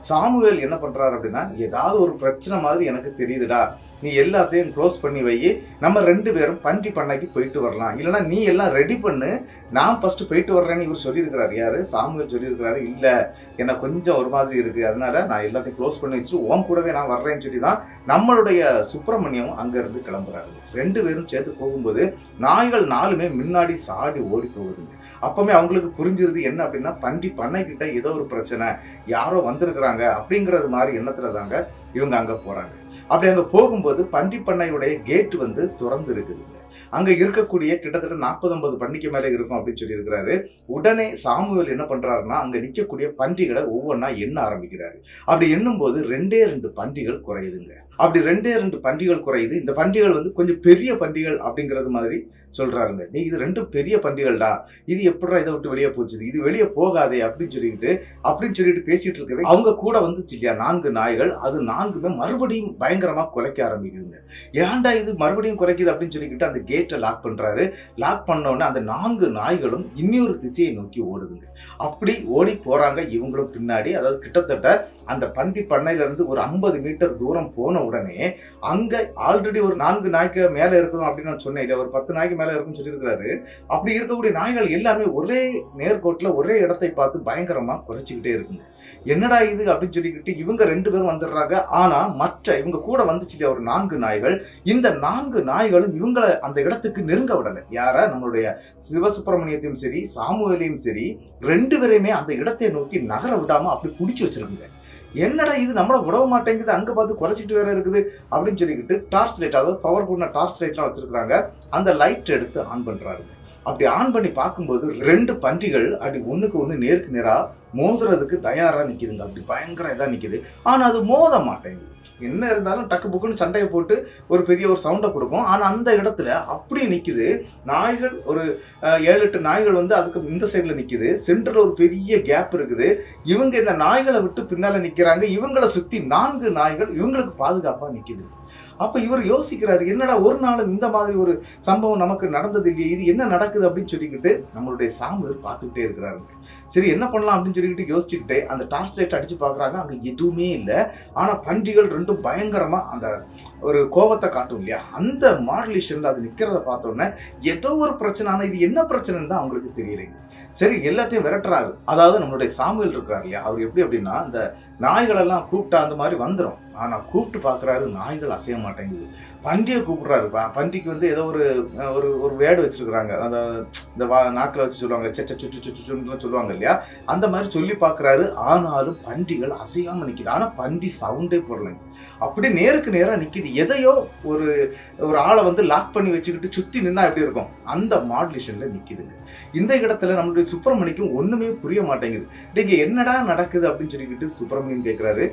சாமுவேல் என்ன பண்றாரு அப்படின்னா, ஏதாவது ஒரு பிரச்சனை மாதிரி எனக்கு தெரியுதுடா, நீ எல்லாத்தையும் க்ளோஸ் பண்ணி வை, நம்ம 2 பேரும் பன்றி பண்ணைக்கு போயிட்டு வரலாம், இல்லைன்னா நீ எல்லாம் ரெடி பண்ணு, நான் ஃபர்ஸ்ட் போயிட்டு வர்றேன்னு இவர் சொல்லியிருக்கிறாரு. யாரு? சாமுவேல் சொல்லியிருக்கிறாரு. இல்ல, எனக்கு கொஞ்சம் ஒரு மாதிரி இருக்கு, அதனால நான் எல்லாத்தையும் க்ளோஸ் பண்ணி வச்சுட்டு உன் கூடவே நான் வர்றேன்னு சொல்லி தான் நம்மளுடைய சுப்பிரமணியம் அங்க இருந்து கிளம்புறாரு. 2 பேரும் சேர்த்து போகும்போது நாய்கள் 4மே முன்னாடி சாடி ஓடி போகுதுங்க. அப்பவுமே அவங்களுக்கு புரிஞ்சிருது என்ன அப்படின்னா, பன்றி பண்ணைக்கிட்ட ஏதோ ஒரு பிரச்சனை, யாரோ வந்திருக்கிறாங்க அப்படிங்கிறது மாதிரி எண்ணத்துல தாங்க இவங்க அங்க போறாங்க. அப்படி அங்க போகும்போது பன்றி பண்ணையுடைய கேட் வந்து திறந்து இருக்குதுங்க. அங்க இருக்கக்கூடிய கிட்டத்தட்ட 40-50 பன்னிக்கு மேல இருக்கும் அப்படின்னு சொல்லி இருக்கிறாரு. உடனே சாமுவேல் என்ன பண்றாருன்னா, அங்க நிற்கக்கூடிய பன்றிகளை ஒவ்வொன்றா எண்ண ஆரம்பிக்கிறாரு. அப்படி எண்ணும்போது 2 பன்றிகள் குறையுதுங்க. அப்படி 2 பன்றிகள் குறையுது. இந்த பன்றிகள் வந்து கொஞ்சம் பெரிய பன்றிகள் அப்படிங்கிறது மாதிரி சொல்றாருங்க. நீ இது 2 பெரிய பன்றிகள்டா, இது எப்படா இதை விட்டு வெளியே போச்சுது, இது வெளியே போகாதே அப்படின்னு சொல்லிட்டு பேசிட்டு இருக்கவே அவங்க கூட வந்துச்சு இல்லையா 4 நாய்கள், அது 4மே மறுபடியும் பயங்கரமா குலைக்க ஆரம்பிக்குதுங்க. ஏன்டா இது மறுபடியும் குலைக்குது அப்படின்னு சொல்லிக்கிட்டு அந்த கேட்டை லாக் பண்றாரு. லாக் பண்ண உடனே அந்த 4 நாய்களும் இன்னொரு திசையை நோக்கி ஓடுதுங்க. அப்படி ஓடி போறாங்க இவங்களும் பின்னாடி. அதாவது கிட்டத்தட்ட அந்த பன்றி பண்ணையில இருந்து ஒரு 50 மீட்டர் தூரம் போன உடனே அங்க ஆல்ரெடி ஒரு 4 நாய்க்கு மேல இருக்கும் அப்படின்னு நான் சொன்னேன், ஒரு 10 நாய்க்கு மேல இருக்குன்னு சொல்லியிருக்கிறாரு. அப்படி இருக்கக்கூடிய நாய்கள் எல்லாமே ஒரே நேர்கோட்டில் ஒரே இடத்தை பார்த்து பயங்கரமா குறைச்சிக்கிட்டே இருக்குங்க. என்னடா இது அப்படின்னு சொல்லிக்கிட்டு இவங்க 2 பேரும் வந்துடுறாங்க. ஆனா மற்ற இவங்க கூட வந்துச்சு ஒரு 4 நாய்கள், இந்த 4 நாய்களும் இவங்களை அந்த இடத்துக்கு நெருங்க விடலை. யாரா? நம்மளுடைய சிவசுப்பிரமணியத்தையும் சரி சாமுவேலையும் சரி 2 பேரையுமே அந்த இடத்தை நோக்கி நகர விடாம அப்படி பிடிச்சி வச்சிருக்குங்க. என்னடா இது நம்மள விடவ மாட்டேங்குது, அங்க பார்த்து குறைச்சிட்டு வேற இருக்குது அப்படின்னு சொல்லிக்கிட்டு டார்ச் லைட், அதாவது பவர்ஃபுல்லான டார்ச் லைட்லாம் வச்சிருக்காங்க, அந்த லைட் எடுத்து ஆன் பண்றாரு. அப்படி ஆன் பண்ணி பார்க்கும்போது 2 பன்றிகள் அப்படி ஒண்ணுக்கு ஒண்ணு நேருக்கு நேரா மோதுறதுக்கு தயாரா நிக்குதுங்க. அப்படி பயங்கர இதா நிக்குது. ஆனா அது மோத மாட்டேங்குது. என்ன இருந்தாலும் டக்கு புக்குன்னு சண்டையை போட்டு ஒரு பெரிய ஒரு சவுண்டை கொடுக்கும். ஆனா அந்த இடத்துல அப்படியே நிக்குது. நாய்கள் ஒரு 7-8 நாய்கள் வந்து அதுக்கு இந்த சைட்ல நிக்குது. சென்டர்ல ஒரு பெரிய கேப் இருக்குது. இவங்க இந்த நாய்களை விட்டு பின்னால நிக்கிறாங்க. இவங்களை சுத்தி 4 நாய்கள் இவங்களுக்கு பாதுகாப்பா நிக்குது. அப்ப இவர் யோசிக்கிறாரு, என்னடா ஒரு நாளும் இந்த மாதிரி ஒரு சம்பவம் நமக்கு நடந்தது இல்லையே, இது என்ன நடக்குது அப்படின்னு சொல்லிக்கிட்டு நம்மளுடைய சாமுவேல் பார்த்துக்கிட்டே இருக்கிறாருங்க. சரி என்ன பண்ணலாம் அப்படின்னு சொல்லிக்கிட்டு யோசிச்சுக்கிட்டே அந்த டார்ச் லைட் அடிச்சு பார்க்குறாங்க. அங்கே எதுவுமே இல்லை. ஆனால் பன்றிகள் 2 பயங்கரமா அந்த ஒரு கோபத்தை காட்டும் இல்லையா, அந்த மாடுலேஷன்ல அது நிற்கிறத பார்த்தோன்னே ஏதோ ஒரு பிரச்சனை. ஆனால் இது என்ன பிரச்சனைன்னு தான் அவங்களுக்கு தெரியலைங்க. சரி எல்லாத்தையும் விரட்டுறாரு. அதாவது நம்மளுடைய சாமுவேல் இருக்கிறார் இல்லையா, அவர் எப்படி அப்படின்னா அந்த நாய்களெல்லாம் கூப்பிட்டா அந்த மாதிரி வந்துடும். ஆனால் கூப்பிட்டு பார்க்குறாரு, நாய்கள் அசைய மாட்டேங்குது. பன்றியை கூப்பிடுறாரு. பன்றிக்கு வந்து ஏதோ ஒரு வேர்டு வச்சிருக்கிறாங்க, அந்த இந்த நாக்கில் வச்சு சொல்லுவாங்க, செச்ச சுச்சு சுச்சுன்னு சொல்லுவாங்க இல்லையா, அந்த மாதிரி சொல்லி பார்க்குறாரு. ஆனாலும் பன்றிகள் அசையாமல் நிற்கிது. ஆனால் பன்றி சவுண்டே போடலைங்க. அப்படி நேருக்கு நேராக நிற்கிது. எதையோ ஒரு ஆளை வந்து லாக் பண்ணி வச்சுக்கிட்டு சுற்றி நின்னா எப்படி இருக்கும், அந்த மாடுலேஷனில் நிற்கிதுங்க. இந்த இடத்துல நம்மளுடைய சுப்பிரமணிக்கும் ஒன்றுமே புரிய மாட்டேங்குது. நீங்க என்னடா நடக்குது அப்படின்னு சொல்லிக்கிட்டு சுப்பிரமணியன் கேட்குறாரு.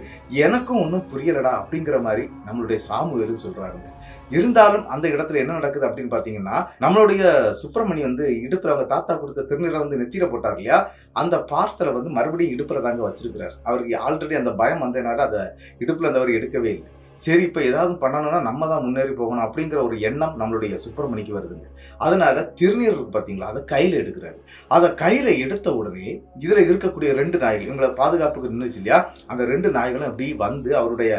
எனக்கும் ஒன்றும் புரியலடா அப்படிங்கிற மாதிரி நம்மளுடைய சாமுவேல் சொல்றாருங்க. இருந்தாலும் அந்த இடத்துல என்ன நடக்குது அப்படின்னு பாத்தீங்கன்னா, நம்மளுடைய சுப்பிரமணி வந்து இடுப்புல அவங்க தாத்தா கொடுத்த திருநீரை வந்து நெத்தியில போட்டார் இல்லையா, அந்த பார்சலை வந்து மறுபடியும் இடுப்புல தாங்க வச்சிருக்கிறார். அவருக்கு ஆல்ரெடி அந்த பயம் வந்ததுனால அதை இடுப்புல அந்த அவர் எடுக்கவே இல்லை. சரி இப்போ ஏதாவது பண்ணணும்னா நம்ம தான் முன்னேறி போகணும் அப்படிங்கிற ஒரு எண்ணம் நம்மளுடைய சுப்பிரமணிக்கு வருதுங்க. அதனால திருநீர் இருக்கு பார்த்தீங்களா, அதை கையில் எடுக்கிறாரு. அதை கையில் எடுத்த உடனே இதில் இருக்கக்கூடிய 2 நாய்கள் இவங்களை பாதுகாப்புக்கு நின்றுச்சு இல்லையா, அந்த 2 நாய்களும் அப்படி வந்து அவருடைய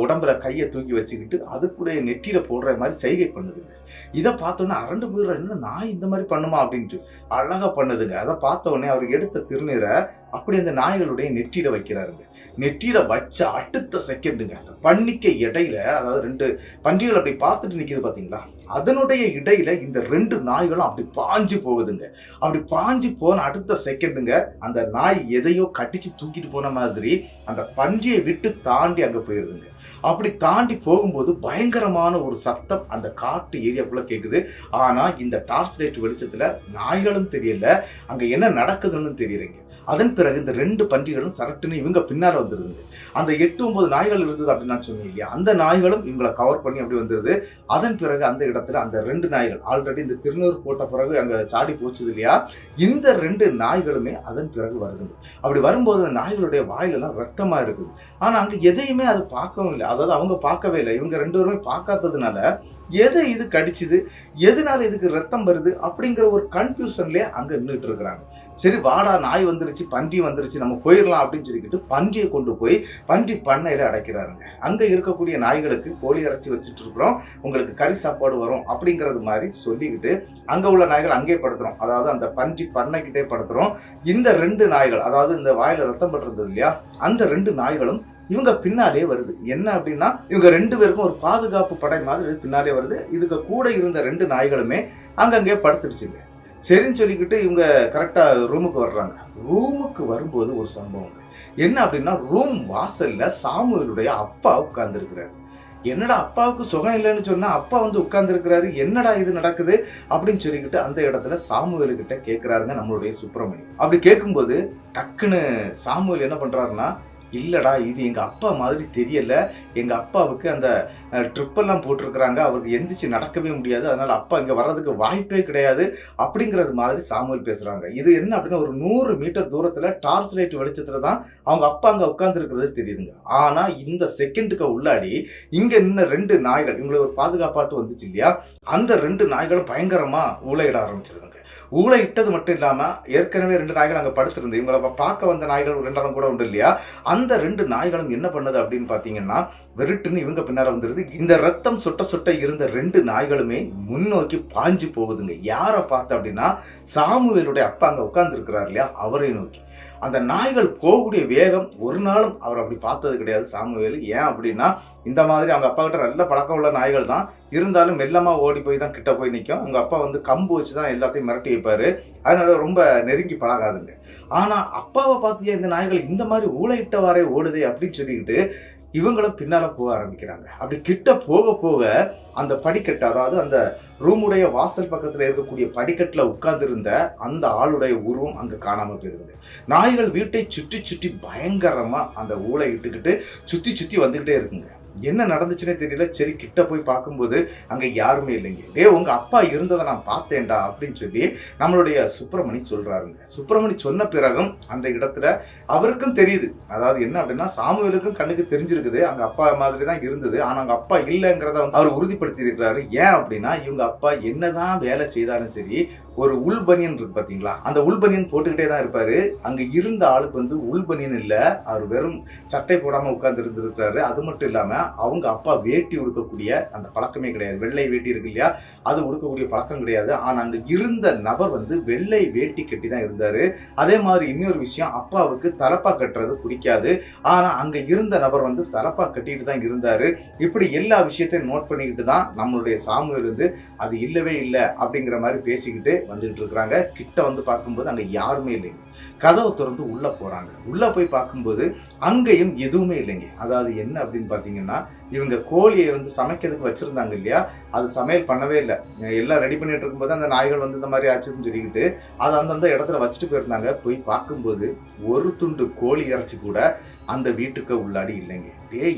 உடம்புல கையை தூக்கி வச்சுக்கிட்டு அதுக்குடைய நெற்றியில போடுற மாதிரி செய்கை பண்ணுதுங்க. இதை பார்த்தோன்னே அரண்டு போயிடுற, என்ன நாய் இந்த மாதிரி பண்ணுமா அப்படின்ட்டு அழகா பண்ணுதுங்க. அதை பார்த்த உடனே அவர் எடுத்த திருநீரை அப்படி அந்த நாய்களுடைய நெற்றியில வைக்கிறாருங்க. நெற்றியில வச்ச அடுத்த செகண்டுங்க அந்த பன்னிக்கை இடையில, அதாவது 2 பன்றிகள் அப்படி பார்த்துட்டு நிற்கிது பார்த்தீங்களா, அதனுடைய இடையில இந்த 2 நாய்களும் அப்படி பாஞ்சு போகுதுங்க. அப்படி பாஞ்சு போன அடுத்த செகண்டுங்க அந்த நாய் எதையோ கட்டிச்சு தூக்கிட்டு போன மாதிரி அந்த பன்றியை விட்டு தாண்டி அங்கே போயிருதுங்க. அப்படி தாண்டி போகும்போது பயங்கரமான ஒரு சத்தம் அந்த காட்டு ஏரியாக்குள்ள கேட்குது. ஆனா இந்த டார்ச் லைட் வெளிச்சத்துல நாய்களும் தெரியல, அங்க என்ன நடக்குதுன்னு தெரியலைங்க. அதன் பிறகு இந்த 2 பன்றிகளும் சரட்டுன்னு இவங்க பின்னால வந்துருதுங்க. அந்த 8-9 நாய்கள் இருந்தது அப்படின்னு நான் சொன்னேன் இல்லையா, அந்த நாய்களும் இவங்களை கவர் பண்ணி அப்படி வந்துருது. அதன் பிறகு அந்த இடத்துல அந்த 2 நாய்கள் ஆல்ரெடி இந்த திருநூறு போட்ட பிறகு அங்க சாடி போச்சுது இல்லையா, இந்த 2 நாய்களுமே அதன் பிறகு வருதுங்க. அப்படி வரும்போது அந்த நாய்களுடைய வாயிலெல்லாம் ரத்தமா இருக்குது. ஆனா அங்க எதையுமே அது பார்க்கவும் இல்லை, அதாவது அவங்க பார்க்கவே இல்லை. இவங்க 2 பேருமே பார்க்காததுனால எதை இது கடிச்சுது, எதனால இதுக்கு ரத்தம் வருது அப்படிங்கிற ஒரு கன்ஃபியூஷன்லயே அங்க நின்றுட்டு இருக்கிறாங்க. சரி வாடா, நாய் வந்துருச்சு, பன்றி வந்துருச்சு, நம்ம போயிடலாம் அப்படின்னு சொல்லிக்கிட்டு பன்றியை கொண்டு போய் பன்றி பண்ணையில அடைக்கிறாருங்க. அங்க இருக்கக்கூடிய நாய்களுக்கு கோழி இறைச்சி வச்சுட்டு இருக்கிறோம், உங்களுக்கு கறி சாப்பாடு வரும் அப்படிங்கிறது மாதிரி சொல்லிக்கிட்டு அங்க உள்ள நாய்கள் அங்கே படுத்துறோம், அதாவது அந்த பன்றி பண்ணைக்கிட்டே படுத்துறோம். இந்த 2 நாய்கள், அதாவது இந்த வாயில ரத்தம் பட்டிருந்தது இல்லையா, அந்த 2 நாய்களும் இவங்க பின்னாலே வருது. என்ன அப்படின்னா இவங்க 2 பேருக்கும் ஒரு பாதுகாப்பு படை மாதிரி பின்னாலே வருது. இதுக்கு கூட இருந்த 2 நாய்களுமே அங்கங்கே படுத்துருச்சுங்க. சரின்னு சொல்லிக்கிட்டு இவங்க கரெக்டா ரூமுக்கு வர்றாங்க. ரூமுக்கு வரும்போது ஒரு சம்பவம் என்ன அப்படின்னா, ரூம் வாசல்ல சாமுவேலுடைய அப்பா உட்கார்ந்து இருக்கிறாரு. என்னடா அப்பாவுக்கு சுகம் இல்லைன்னு சொன்னா அப்பா வந்து உட்கார்ந்து இருக்கிறாரு, என்னடா இது நடக்குது அப்படின்னு சொல்லிக்கிட்டு அந்த இடத்துல சாமுவேலு கிட்ட கேட்கிறாருங்க நம்மளுடைய சுப்பிரமணி. அப்படி கேட்கும்போது டக்குன்னு சாமுவேல் என்ன பண்றாருன்னா, இல்லடா இது எங்க அப்பா மாதிரி தெரியல, எங்க அப்பாவுக்கு அந்த ட்ரிப்பெல்லாம் போட்டிருக்கிறாங்க, அவருக்கு எந்திரிச்சு நடக்கவே முடியாது, அதனால அப்பா இங்க வர்றதுக்கு வாய்ப்பே கிடையாது அப்படிங்கிறது மாதிரி சாமுவேல் பேசுறாங்க. இது என்ன அப்படின்னா, ஒரு 100 மீட்டர் தூரத்துல டார்ச் லைட் வெளிச்சத்துல தான் அவங்க அப்பா அங்க உட்கார்ந்து இருக்கிறது தெரியுதுங்க. ஆனா இந்த செகண்டுக்கு உள்ளாடி இங்க நின்ன 2 நாய்கள், இவங்களுக்கு ஒரு பாதுகாப்பாட்டு வந்துச்சு இல்லையா, அந்த 2 நாய்களும் பயங்கரமா ஊளையிட ஆரம்பிச்சிருதுங்க. ஊளை இட்டது மட்டும் இல்லாம ஏற்கனவே 2 நாய்கள் அங்க படுத்திருந்து இவங்களை பார்க்க வந்த நாய்கள் 2 கூட உண்டு இல்லையா, அந்த 2 நாய்களும் என்ன பண்ணுது அப்படின்னு பாத்தீங்கன்னா, வெறுட்டுன்னு இவங்க பின்னால வந்துருது. இந்த ரத்தம் சொட்ட சொட்ட இருந்த 2 நாய்களுமே முன்னோக்கி பாஞ்சு போகுதுங்க. யாரை பார்த்து அப்படின்னா, சாமுவேலுடைய அப்பா அங்க உட்கார்ந்து இருக்கிறார் இல்லையா, அவரை நோக்கி. அந்த நாய்கள் போகக்கூடிய வேகம் ஒரு நாளும் அவர் அப்படி பார்த்தது கிடையாது சாமுவேல். ஏன் அப்படின்னா, இந்த மாதிரி அவங்க அப்பா கிட்ட நல்ல பழக்கம் உள்ள நாய்கள் தான், இருந்தாலும் மெல்லமா ஓடி போய் தான் கிட்ட போய் நிற்கும். அவங்க அப்பா வந்து கம்பு வச்சு தான் எல்லாத்தையும் மிரட்டி வைப்பாரு, அதனால ரொம்ப நெருங்கி பழகாதுங்க. ஆனா அப்பாவை பார்த்தியா இந்த நாய்கள் இந்த மாதிரி ஊளையிட்டவாறே ஓடுதே அப்படின்னு சொல்லிக்கிட்டு இவங்களும் பின்னால போக ஆரம்பிக்கிறாங்க. அப்படி கிட்ட போக போக அந்த படிக்கட்டு, அதாவது அந்த ரூமுடைய வாசல் பக்கத்துல இருக்கக்கூடிய படிக்கட்டுல உட்கார்ந்து இருந்த அந்த ஆளுடைய உருவம் அங்க காணாம போயிருது. நாய்கள் வீட்டை சுற்றி சுற்றி பயங்கரமா அந்த ஊளை இட்டுக்கிட்டு சுத்தி சுத்தி வந்துகிட்டே இருக்குங்க. என்ன நடந்துச்சுன்னே தெரியல. சரி கிட்ட போய் பார்க்கும்போது அங்க யாருமே இல்லைங்க. உங்க அப்பா இருந்ததை நான் பார்த்தேன்டா அப்படின்னு சொல்லி நம்மளுடைய சுப்பிரமணி சொல்றாருங்க. சுப்பிரமணி சொன்ன பிறகும் அந்த இடத்துல அவருக்கும் தெரியுது, அதாவது என்ன அப்படின்னா, சாமுவேலுக்கும் கண்ணுக்கு தெரிஞ்சிருக்குது அங்க அப்பா மாதிரி தான் இருந்தது, ஆனா அங்க அப்பா இல்லைங்கிறத அவர் உறுதிப்படுத்தி இருக்கிறாரு. ஏன் அப்படின்னா, இவங்க அப்பா என்னதான் வேலை செய்தாலும் சரி, ஒரு உள்பனியன் இருக்கு பாத்தீங்களா, அந்த உள்பனியன் போட்டுக்கிட்டே தான் இருப்பாரு. அங்க இருந்த ஆளுக்கு வந்து உள்பனியன் இல்ல, அவர் வெறும் சட்டை போடாம உட்கார்ந்து இருந்திருக்கிறாரு. அது மட்டும் இல்லாம அவங்க அப்பா வேட்டி உடுக்கக்கூடிய அந்த பழக்கமே கிடையாது. வெள்ளை வேட்டி இருக்கு இல்லையா, அது உடுக்கக்கூடிய பழக்கம் கிடையாது. ஆனா அங்க இருந்த நபர் வந்து வெள்ளை வேட்டி கட்டி தான் இருந்தாரு. அதே மாதிரி இன்னொரு விஷயம், அப்பாவுக்கு தலப்பா கட்டுறது பிடிக்காது, ஆனா அங்க இருந்த நபர் வந்து தலப்பா கட்டிட்டு தான் இருந்தாரு. இப்படி எல்லா விஷயத்தையும் நோட் பண்ணிக்கிட்டு தான் நம்மளுடைய சாமுவேல் வந்து அது இல்லவே இல்லை அப்படிங்கிற மாதிரி பேசிக்கிட்டு வந்துகிட்டு இருக்கிறாங்க. கிட்ட வந்து பார்க்கும்போது அங்க யாருமே இல்லைங்க. கதவை திறந்து உள்ள போறாங்க. உள்ள போய் பார்க்கும்போது அங்கேயும் எதுவுமே இல்லைங்க. அதாவது என்ன அப்படின்னு பாத்தீங்கன்னா, இவங்க கோழியை வந்து சமைக்கிறதுக்கு வச்சிருந்தாங்க இல்லையா, அது சமையல் பண்ணவே இல்லை. எல்லாம் ரெடி பண்ணிட்டு இருக்கும்போது அந்த நாய்கள் வந்து இந்த மாதிரி ஆச்சுன்னு சொல்லிக்கிட்டு அதை அந்தந்த இடத்துல வச்சுட்டு போயிருந்தாங்க. போய் பார்க்கும்போது ஒரு துண்டு கோழி இறைச்சி கூட அந்த வீட்டுக்கு உள்ளாடி இல்லைங்க.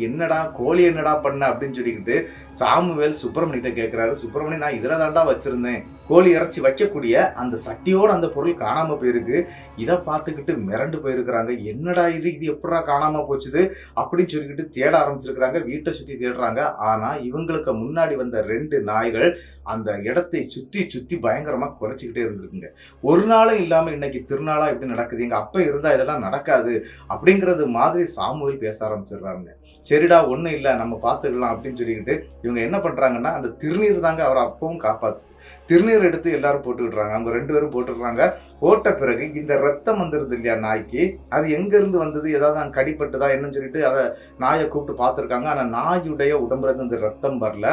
என்னடா கோழி என்னடா பண்ண அப்படின்னு சொல்லிக்கிட்டு சாமுவேல் சுப்பிரமணியிட்ட கேட்கிறாரு. சுப்பிரமணி, நான் இதுல தாண்டா வச்சிருந்தேன், கோழி இறைச்சி வைக்கக்கூடிய அந்த சட்டியோட அந்த பொருள் காணாம போயிருக்கு. இதை பார்த்துக்கிட்டு மிரண்டு போயிருக்கிறாங்க. என்னடா இது எப்படா காணாம போச்சுது அப்படின்னு சொல்லிக்கிட்டு தேட ஆரம்பிச்சிருக்கிறாங்க. வீட்டை சுத்தி தேடுறாங்க. ஆனா இவங்களுக்கு முன்னாடி வந்த 2 நாய்கள் அந்த இடத்தை சுத்தி சுத்தி பயங்கரமா குறைச்சிக்கிட்டே இருந்திருக்குங்க. ஒரு நாளும் இல்லாம இன்னைக்கு திருநாளா எப்படி நடக்குது, எங்க அப்பா இருந்தா இதெல்லாம் நடக்காது அப்படிங்கிறது மாதிரி சாமுவேல் பேச ஆரம்பிச்சிடுறாங்க. சரிடா ஒண்ணும் இல்லை, நம்ம பார்த்துக்கலாம் அப்படின்னு சொல்லிக்கிட்டு இவங்க என்ன பண்றாங்கன்னா, அந்த திருநீர் தாங்க அவர் அப்பவும் காப்பாத்து. திருநீர் எடுத்து எல்லாரும் போட்டு விடுறாங்க. அவங்க 2 பேரும் போட்டுடுறாங்க. போட்ட பிறகு இந்த ரத்தம் வந்துருது இல்லையா நாய்க்கு, அது எங்க இருந்து வந்தது, ஏதாவது அங்கே கடிப்பட்டுதா என்னன்னு சொல்லிட்டு அதை நாயை கூப்பிட்டு பார்த்துருக்காங்க. ஆனா நாயுடைய உடம்புல இருந்து இந்த ரத்தம் வரல,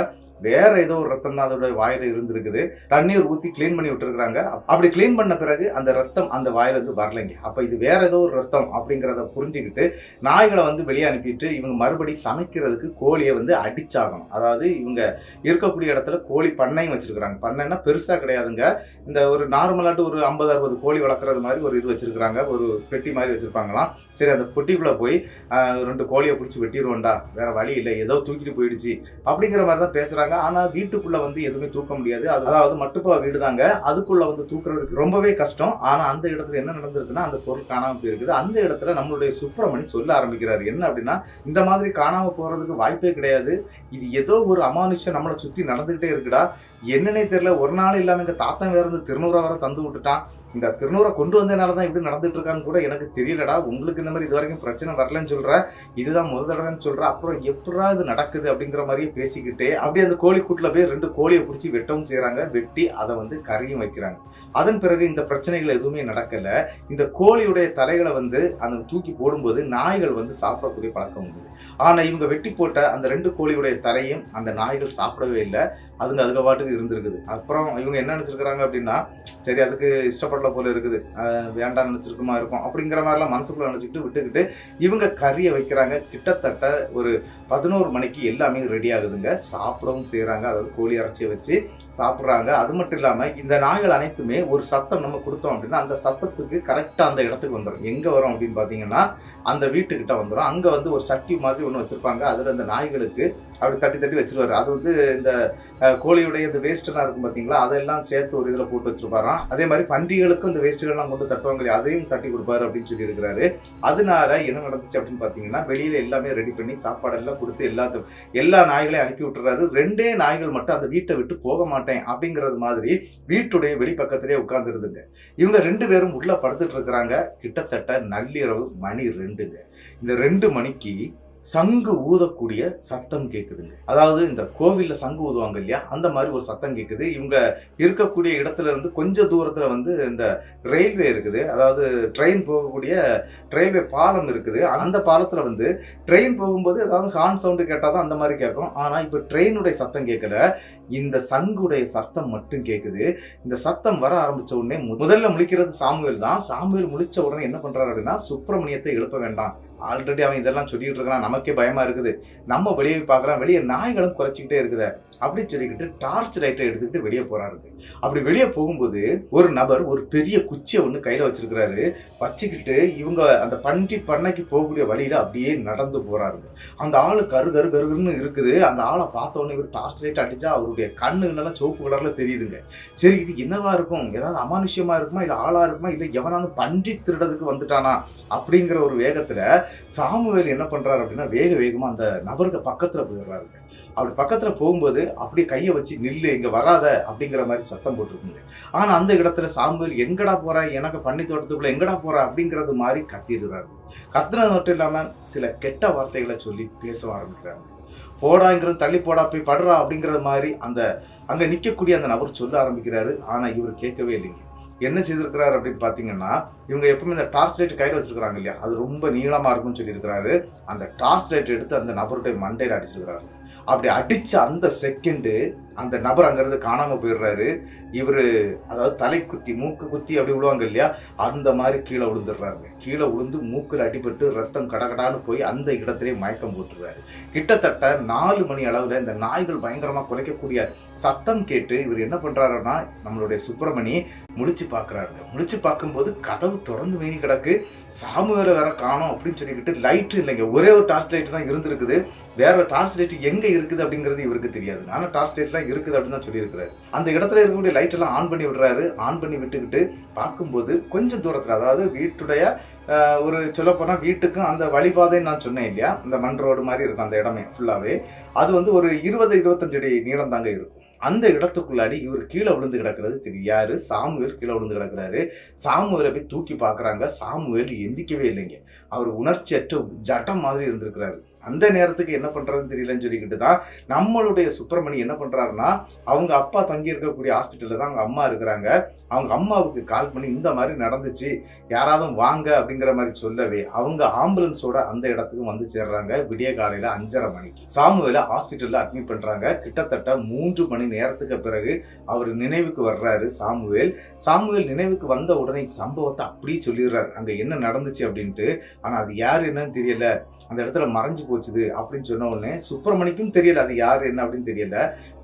வேற ஏதோ ஒரு ரத்தம் தான் அதோட வாயில இருந்திருக்குது. தண்ணீர் ஊத்தி கிளீன் பண்ணி விட்டுருக்காங்க. அப்படி கிளீன் பண்ண பிறகு அந்த ரத்தம் அந்த வாயில இருந்து வரலைங்க. அப்ப இது வேற ஏதோ ஒரு ரத்தம் அப்படிங்கிறத புரிஞ்சுக்கிட்டு நாய்களை வந்து வெளியே அனுப்பிட்டு இவங்க மறுபடி சமைக்கிறதுக்கு கோழியை வந்து அடிச்சாகணும். அதாவது இவங்க இருக்கக்கூடிய இடத்துல கோழி பண்ணையும் வச்சிருக்காங்க. பண்ணைன்னா பெருசா கிடையாதுங்க, இந்த ஒரு நார்மலாட்டு ஒரு 50-60 கோழி வளர்க்குறது மாதிரி ஒரு இது வச்சிருக்காங்க, ஒரு பெட்டி மாதிரி வச்சிருப்பாங்களாம். சரி, அந்த பெட்டிக்குள்ள போய் 2 கோழியை பிடிச்சி வெட்டிடுவோண்டா, வேற வழி இல்லை, ஏதோ தூக்கிட்டு போயிடுச்சு அப்படிங்கிற மாதிரி தான் பேசுறாங்க. ஆனா வீட்டுக்குள்ள வந்து எதுவுமே தூக்க முடியாது. அதாவது மட்டுப்பா வீடு தாங்க, அதுக்குள்ள வந்து தூக்குறதுக்கு ரொம்பவே கஷ்டம். ஆனா அந்த இடத்துல என்ன நடந்திருக்குன்னா, அந்த பொருள் காணாம போயிருக்குது. அந்த இடத்துல நம்மளுடைய சுப்பிரமணி சொல்ல ஆரம்பிக்கிறாரு. என்ன அப்படின்னா, இந்த மாதிரி காணாம போறதுக்கு வாய்ப்பே கிடையாது, இது ஏதோ ஒரு அமானுஷம் நம்மளை சுத்தி நடந்துகிட்டே இருக்குடா, என்னன்னே தெரியல. ஒரு நாள் இல்லாம எங்க தாத்தா வேற இருந்து திருநூறா வர தந்து விட்டுட்டான், இந்த திருநூறை கொண்டு வந்ததுனாலதான் இப்படி நடந்துட்டு இருக்கான்னு கூட எனக்கு தெரியலடா, உங்களுக்கு இந்த மாதிரி இது வரைக்கும் பிரச்சனை வரலன்னு சொல்ற, இதுதான் முதல் தடவைன்னு சொல்ற, அப்புறம் எப்படா இது நடக்குது அப்படிங்கிற மாதிரியே பேசிக்கிட்டே அப்படியே அந்த கோழி கூட்டுல போய் 2 கோழியை பிடிச்சி வெட்டவும் செய்யறாங்க. வெட்டி அதை வந்து கறியும் வைக்கிறாங்க. அதன் பிறகு இந்த பிரச்சனைகள் எதுவுமே நடக்கல. இந்த கோழியுடைய தலைகளை வந்து அந்த தூக்கி போடும்போது நாய்கள் வந்து சாப்பிடக்கூடிய பழக்கம் உண்டு. ஆனா இவங்க வெட்டி போட்ட அந்த 2 கோழியுடைய தலையும் அந்த நாய்கள் சாப்பிடவே இல்லை, அதுங்க பாட்டுக்கு இருந்திருக்குது. அப்புறம் இவங்க என்ன நினைச்சிருக்கிறாங்க அப்படின்னா, சரி அதுக்கு இஷ்டப்படல போல இருக்குது, வேண்டாம் நினைச்சிருக்குமா இருக்கும் அப்படிங்கிற மாதிரிலாம் மனசுக்குள்ள நினைச்சிட்டு விட்டுக்கிட்டு இவங்க கறியை வைக்கிறாங்க. கிட்டத்தட்ட ஒரு 11 மணிக்கு எல்லாமே ரெடி ஆகுதுங்க. சாப்பிடவும் செய்யறாங்க, அதாவது கோழி இறைச்சியை வச்சு சாப்பிட்றாங்க. அது மட்டும் இல்லாம இந்த நாய்கள் அனைத்துமே ஒரு சத்தம் நம்ம கொடுத்தோம் அப்படின்னா அந்த சத்தத்துக்கு கரெக்டா அந்த இடத்துக்கு வந்துடும். எங்க வரும் அப்படின்னு பாத்தீங்கன்னா, அந்த வீட்டுக்கிட்ட வந்துடும். அங்க வந்து ஒரு சட்டி மாதிரி ஒன்று வச்சிருப்பாங்க, அதுல அந்த நாய்களுக்கு அப்படி தட்டி தட்டி வச்சிருவாரு. அது வந்து இந்த கோழியுடைய இந்த வேஸ்ட் எல்லாம் இருக்கும் பாத்தீங்களா, அதெல்லாம் சேர்த்து ஒரு இதுல போட்டு வச்சிருப்பாராம். அதே மாதிரி பன்றிகளுக்கும் இந்த வேஸ்ட்டுகள்லாம் கொண்டு தட்டுவாங்க, அதையும் தட்டி கொடுப்பாரு அப்படின்னு சொல்லி இருக்கிறாரு. அதனால என்ன நடந்துச்சு அப்படின்னு பாத்தீங்கன்னா, வெளியில எல்லாமே ரெடி பண்ணி சாப்பாடு எல்லாம் கொடுத்து எல்லா நாய்களையும் அனுப்பி விட்டுறாரு. 2 நாய்கள் மட்டும் அந்த வீட்டை விட்டு போக மாட்டேன் அப்படிங்கிறது மாதிரி வீட்டுடைய வெளிப்பக்கத்திலே உட்கார்ந்து இருந்துங்க. இவங்க 2 பேரும் உள்ள படுத்துட்டு இருக்கிறாங்க. கிட்டத்தட்ட நள்ளிரவு மணி 2ங்க. இந்த 2 மணிக்கு சங்கு ஊதக்கூடிய சத்தம் கேட்குதுங்க. அதாவது இந்த கோவில்ல சங்கு ஊதுவாங்க இல்லையா, அந்த மாதிரி ஒரு சத்தம் கேட்குது. இவங்க இருக்கக்கூடிய இடத்துல இருந்து கொஞ்சம் தூரத்துல வந்து இந்த ரயில்வே இருக்குது, அதாவது ட்ரெயின் போகக்கூடிய ரயில்வே பாலம் இருக்குது. அந்த பாலத்துல வந்து ட்ரெயின் போகும்போது ஏதாவது ஹார்ன் சவுண்டு கேட்டாதான் அந்த மாதிரி கேட்கும். ஆனா இப்ப ட்ரெயினுடைய சத்தம் கேட்கல, இந்த சங்குடைய சத்தம் மட்டும் கேட்குது. இந்த சத்தம் வர ஆரம்பிச்ச உடனே முதல்ல முழிக்கிறது சாமுவேல் தான். சாமுவேல் முழிச்ச உடனே என்ன பண்றாரு அப்படின்னா, சுப்பிரமணியத்தை எழுப்ப வேண்டாம், ஆல்ரெடி அவன் இதெல்லாம் சொல்லிட்டு இருக்கான், நமக்கே பயமா இருக்குது, நம்ம வெளியே பார்க்கலாம், வெளியே நாய்களும் குறைச்சிக்கிட்டே இருக்குது அப்படின்னு சொல்லிக்கிட்டு டார்ச் லைட்டை எடுத்துக்கிட்டு வெளியே போறாரு. அப்படி வெளியே போகும்போது ஒரு நபர் ஒரு பெரிய குச்சியை ஒன்று கையில வச்சிருக்கிறாரு. வச்சுக்கிட்டு இவங்க அந்த பன்றி பண்ணைக்கு போகக்கூடிய வழியில அப்படியே நடந்து போறாரு. அந்த ஆளு கருன்னு இருக்குது. அந்த ஆளை பார்த்த உடனே இவர் டார்ச் லைட் அடிச்சா அவருடைய கண்ணுலாம் சிவப்பு கலர்ல தெரியுதுங்க. சரி, இது என்னவா இருக்கும், ஏதாவது அமானுஷ்யமா இருக்குமா, இல்ல ஆளா இருக்குமா, இல்ல எவனாலும் பன்றி திருடதுக்கு வந்துட்டானா அப்படிங்கிற ஒரு வேகத்துல சாமுவேல் என்ன பண்றாரு அப்படின்னா, வேகமா அந்த நபருக்கு பக்கத்துல போயிடுறாரு. அப்படி பக்கத்துல போகும்போது அப்படியே கையை வச்சு நில்லு, இங்க வராத அப்படிங்கிற மாதிரி சத்தம் போட்டிருக்குங்க. ஆனா அந்த இடத்துல சாமுவேல் எங்கடா போற, எனக்கு பண்ணி தோட்டத்துக்குள்ள எங்கடா போற அப்படிங்கிறது மாதிரி கத்திடுறாரு. கத்துனது மட்டும் இல்லாம சில கெட்ட வார்த்தைகளை சொல்லி பேச ஆரம்பிக்கிறாங்க. போடாங்கிறது தள்ளி போடா, போய் படுறா அப்படிங்கிறது மாதிரி அந்த அங்க நிக்கக்கூடிய அந்த நபர் சொல்ல ஆரம்பிக்கிறாரு. ஆனா இவர் கேட்கவே இல்லைங்க. என்ன செய்திருக்கிறாரு அப்படின்னு பாத்தீங்கன்னா, இவங்க எப்பவுமே இந்த டார்ச் லைட் கையில வச்சிருக்காங்க இல்லையா, அது ரொம்ப நீளமா இருக்கும்னு சொல்லி இருக்கிறாரு. அந்த டார்ச் லைட் எடுத்து அந்த நபருடைய மண்டையில அடிச்சிருக்கிறாரு. அப்படி அடிச்ச அந்த செகண்டு அந்த நபர் அங்கிருந்து காணாம போயிடுறாரு. இவரு அதாவது தலை குத்தி மூக்கு குத்தி அப்படி விழுவாங்க இல்லையா, அந்த மாதிரி கீழே விழுந்துடுறாரு. கீழே விழுந்து மூக்கில் அடிபட்டு ரத்தம் கடகடான்னு போய் அந்த இடத்திலே மயக்கம் போட்டுறாரு. கிட்டத்தட்ட 4 மணி அளவுல இந்த நாய்கள் பயங்கரமா குலைக்கக்கூடிய சத்தம் கேட்டு இவர் என்ன பண்றாருன்னா, நம்மளுடைய சுப்பிரமணி முடிச்சு பாக்குறாருங்க. முடிச்சு பார்க்கும்போது கதவு திறந்து மீறி கிடக்கு. சாமுவேலை வேற காணோம் அப்படின்னு சொல்லிக்கிட்டு லைட்டு இல்லைங்க, ஒரே ஒரு டார்ச் லைட் தான் இருந்திருக்குது. வேற டார்ச் லைட் எங்க இருக்குது அப்படிங்கிறது இவருக்கு தெரியாது. ஆனா டார்ச் லைட்லாம் இருக்குது அப்படின்னு தான் சொல்லியிருக்கிறாரு. அந்த இடத்துல இருக்கக்கூடிய லைட் எல்லாம் ஆன் பண்ணி விடுறாரு. ஆன் பண்ணி விட்டுக்கிட்டு பார்க்கும்போது கொஞ்சம் தூரத்துல, அதாவது வீட்டுடைய ஒரு சொல்லப்போனால் வீட்டுக்கும் அந்த வழிபாதைன்னு நான் சொன்னேன் இல்லையா, இந்த மண் ரோடு மாதிரி இருக்கும் அந்த இடமே ஃபுல்லாகவே, அது வந்து ஒரு 20-25 அடி நீளம் தாங்க இருக்கும். அந்த இடத்துக்குள்ளாடி இவர் கீழே விழுந்து கிடக்கிறது தெரியாது. சாமுவேல் கீழே விழுந்து கிடக்கிறாரு. சாமுவேலை போய் தூக்கி பார்க்குறாங்க. சாமுவேல் எந்திக்கவே இல்லைங்க. அவர் உணர்ச்சியற்ற ஜட்டம் மாதிரி இருந்திருக்கிறாரு. அந்த நேரத்துக்கு என்ன பண்றதுன்னு தெரியலன்னு சொல்லிக்கிட்டு தான் நம்மளுடைய சுப்பிரமணி என்ன பண்றாருன்னா, அவங்க அப்பா தங்கி இருக்கக்கூடிய ஹாஸ்பிட்டல்ல தான் அவங்க அம்மா இருக்கிறாங்க. அவங்க அம்மாவுக்கு கால் பண்ணி இந்த மாதிரி நடந்துச்சு, யாராவது வாங்க அப்படிங்கிற மாதிரி சொல்லவே அவங்க ஆம்புலன்ஸோட அந்த இடத்துக்கு வந்து சேர்றாங்க. விடிய காலையில 5:30 மணிக்கு சாமுவேலை ஹாஸ்பிட்டல்ல அட்மிட் பண்றாங்க. கிட்டத்தட்ட 3 மணி நேரத்துக்கு பிறகு அவர் நினைவுக்கு வர்றாரு சாமுவேல். சாமுவேல் நினைவுக்கு வந்த உடனே சம்பவத்தை அப்படியே சொல்லிடுறாரு, அங்க என்ன நடந்துச்சு அப்படின்ட்டு. ஆனா அது யாரு என்னன்னு தெரியல, அந்த இடத்துல மறைஞ்சு போச்சுது அப்படின்னு சொன்ன உடனே சுப்பிரமணிக்கும் தெரியல அது யாரு என்ன அப்படின்னு தெரியல.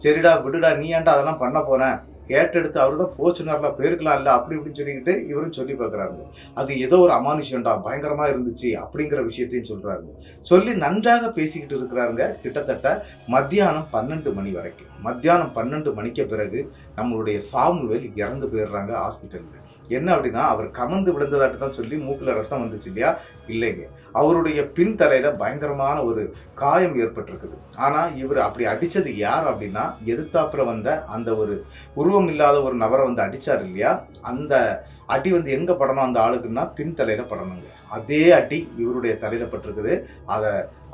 சரிடா விடுடா, நீ ஏன்டா அதெல்லாம் பண்ண போறேன், கேட்டெடுத்து அவரு தான் போச்சுனார்ல, போயிருக்கலாம் இல்லை அப்படி இப்படின்னு சொல்லிக்கிட்டு இவரும் சொல்லி பார்க்குறாங்க. அது ஏதோ ஒரு அமானுஷம்டா, பயங்கரமா இருந்துச்சு அப்படிங்கிற விஷயத்தையும் சொல்றாங்க. சொல்லி நன்றாக பேசிக்கிட்டு இருக்கிறாங்க. கிட்டத்தட்ட மத்தியானம் 12 மணி வரைக்கும். மத்தியானம் 12 மணிக்கு பிறகு நம்மளுடைய சாமுவேல் இறந்து போயிடுறாங்க ஹாஸ்பிட்டலில். என்ன அப்படின்னா, அவர் கமந்து விழுந்ததாட்டு தான் சொல்லி மூக்கில் ரத்தம் வந்துச்சு இல்லையா, இல்லைங்க, அவருடைய பின் தலையில பயங்கரமான ஒரு காயம் ஏற்பட்டிருக்குது. ஆனா இவர் அப்படி அடிச்சது யார் அப்படின்னா, எதிர்த்தாப்புல வந்த அந்த ஒரு உருவம் இல்லாத ஒரு நபரை வந்து அடிச்சார் இல்லையா, அந்த அடி வந்து எங்க படணும் அந்த ஆளுக்குன்னா பின் தலையில படணுங்க. அதே அடி இவருடைய தலையில பட்டிருக்குது.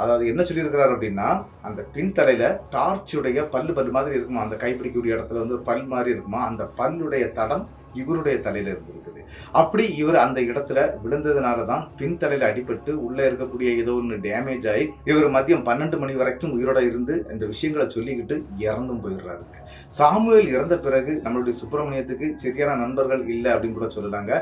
அதாவது என்ன சொல்லியிருக்கிறார் அப்படின்னா, அந்த பின் தலையில டார்ச்சுடைய பல்லு மாதிரி இருக்குமா, அந்த கைப்பிடிக்கக்கூடிய இடத்துல வந்து ஒரு பல் மாதிரி இருக்குமா, அந்த பல்லுடைய தடம் இவருடைய தலையில இருந்திருக்குது. அப்படி இவர் அந்த இடத்துல விழுந்ததுனால தான் பின் தலையில அடிபட்டு உள்ள இருக்கக்கூடிய ஏதோ ஒன்று டேமேஜ் ஆகி இவர் மதியம் 12 மணி வரைக்கும் உயிரோட இருந்து இந்த விஷயங்களை சொல்லிக்கிட்டு இறந்தும் போயிடுறாருங்க. சாமுவேல் இறந்த பிறகு நம்மளுடைய சுப்பிரமணியத்துக்கு சரியான நண்பர்கள் இல்லை அப்படின்னு கூட சொல்லலாங்க.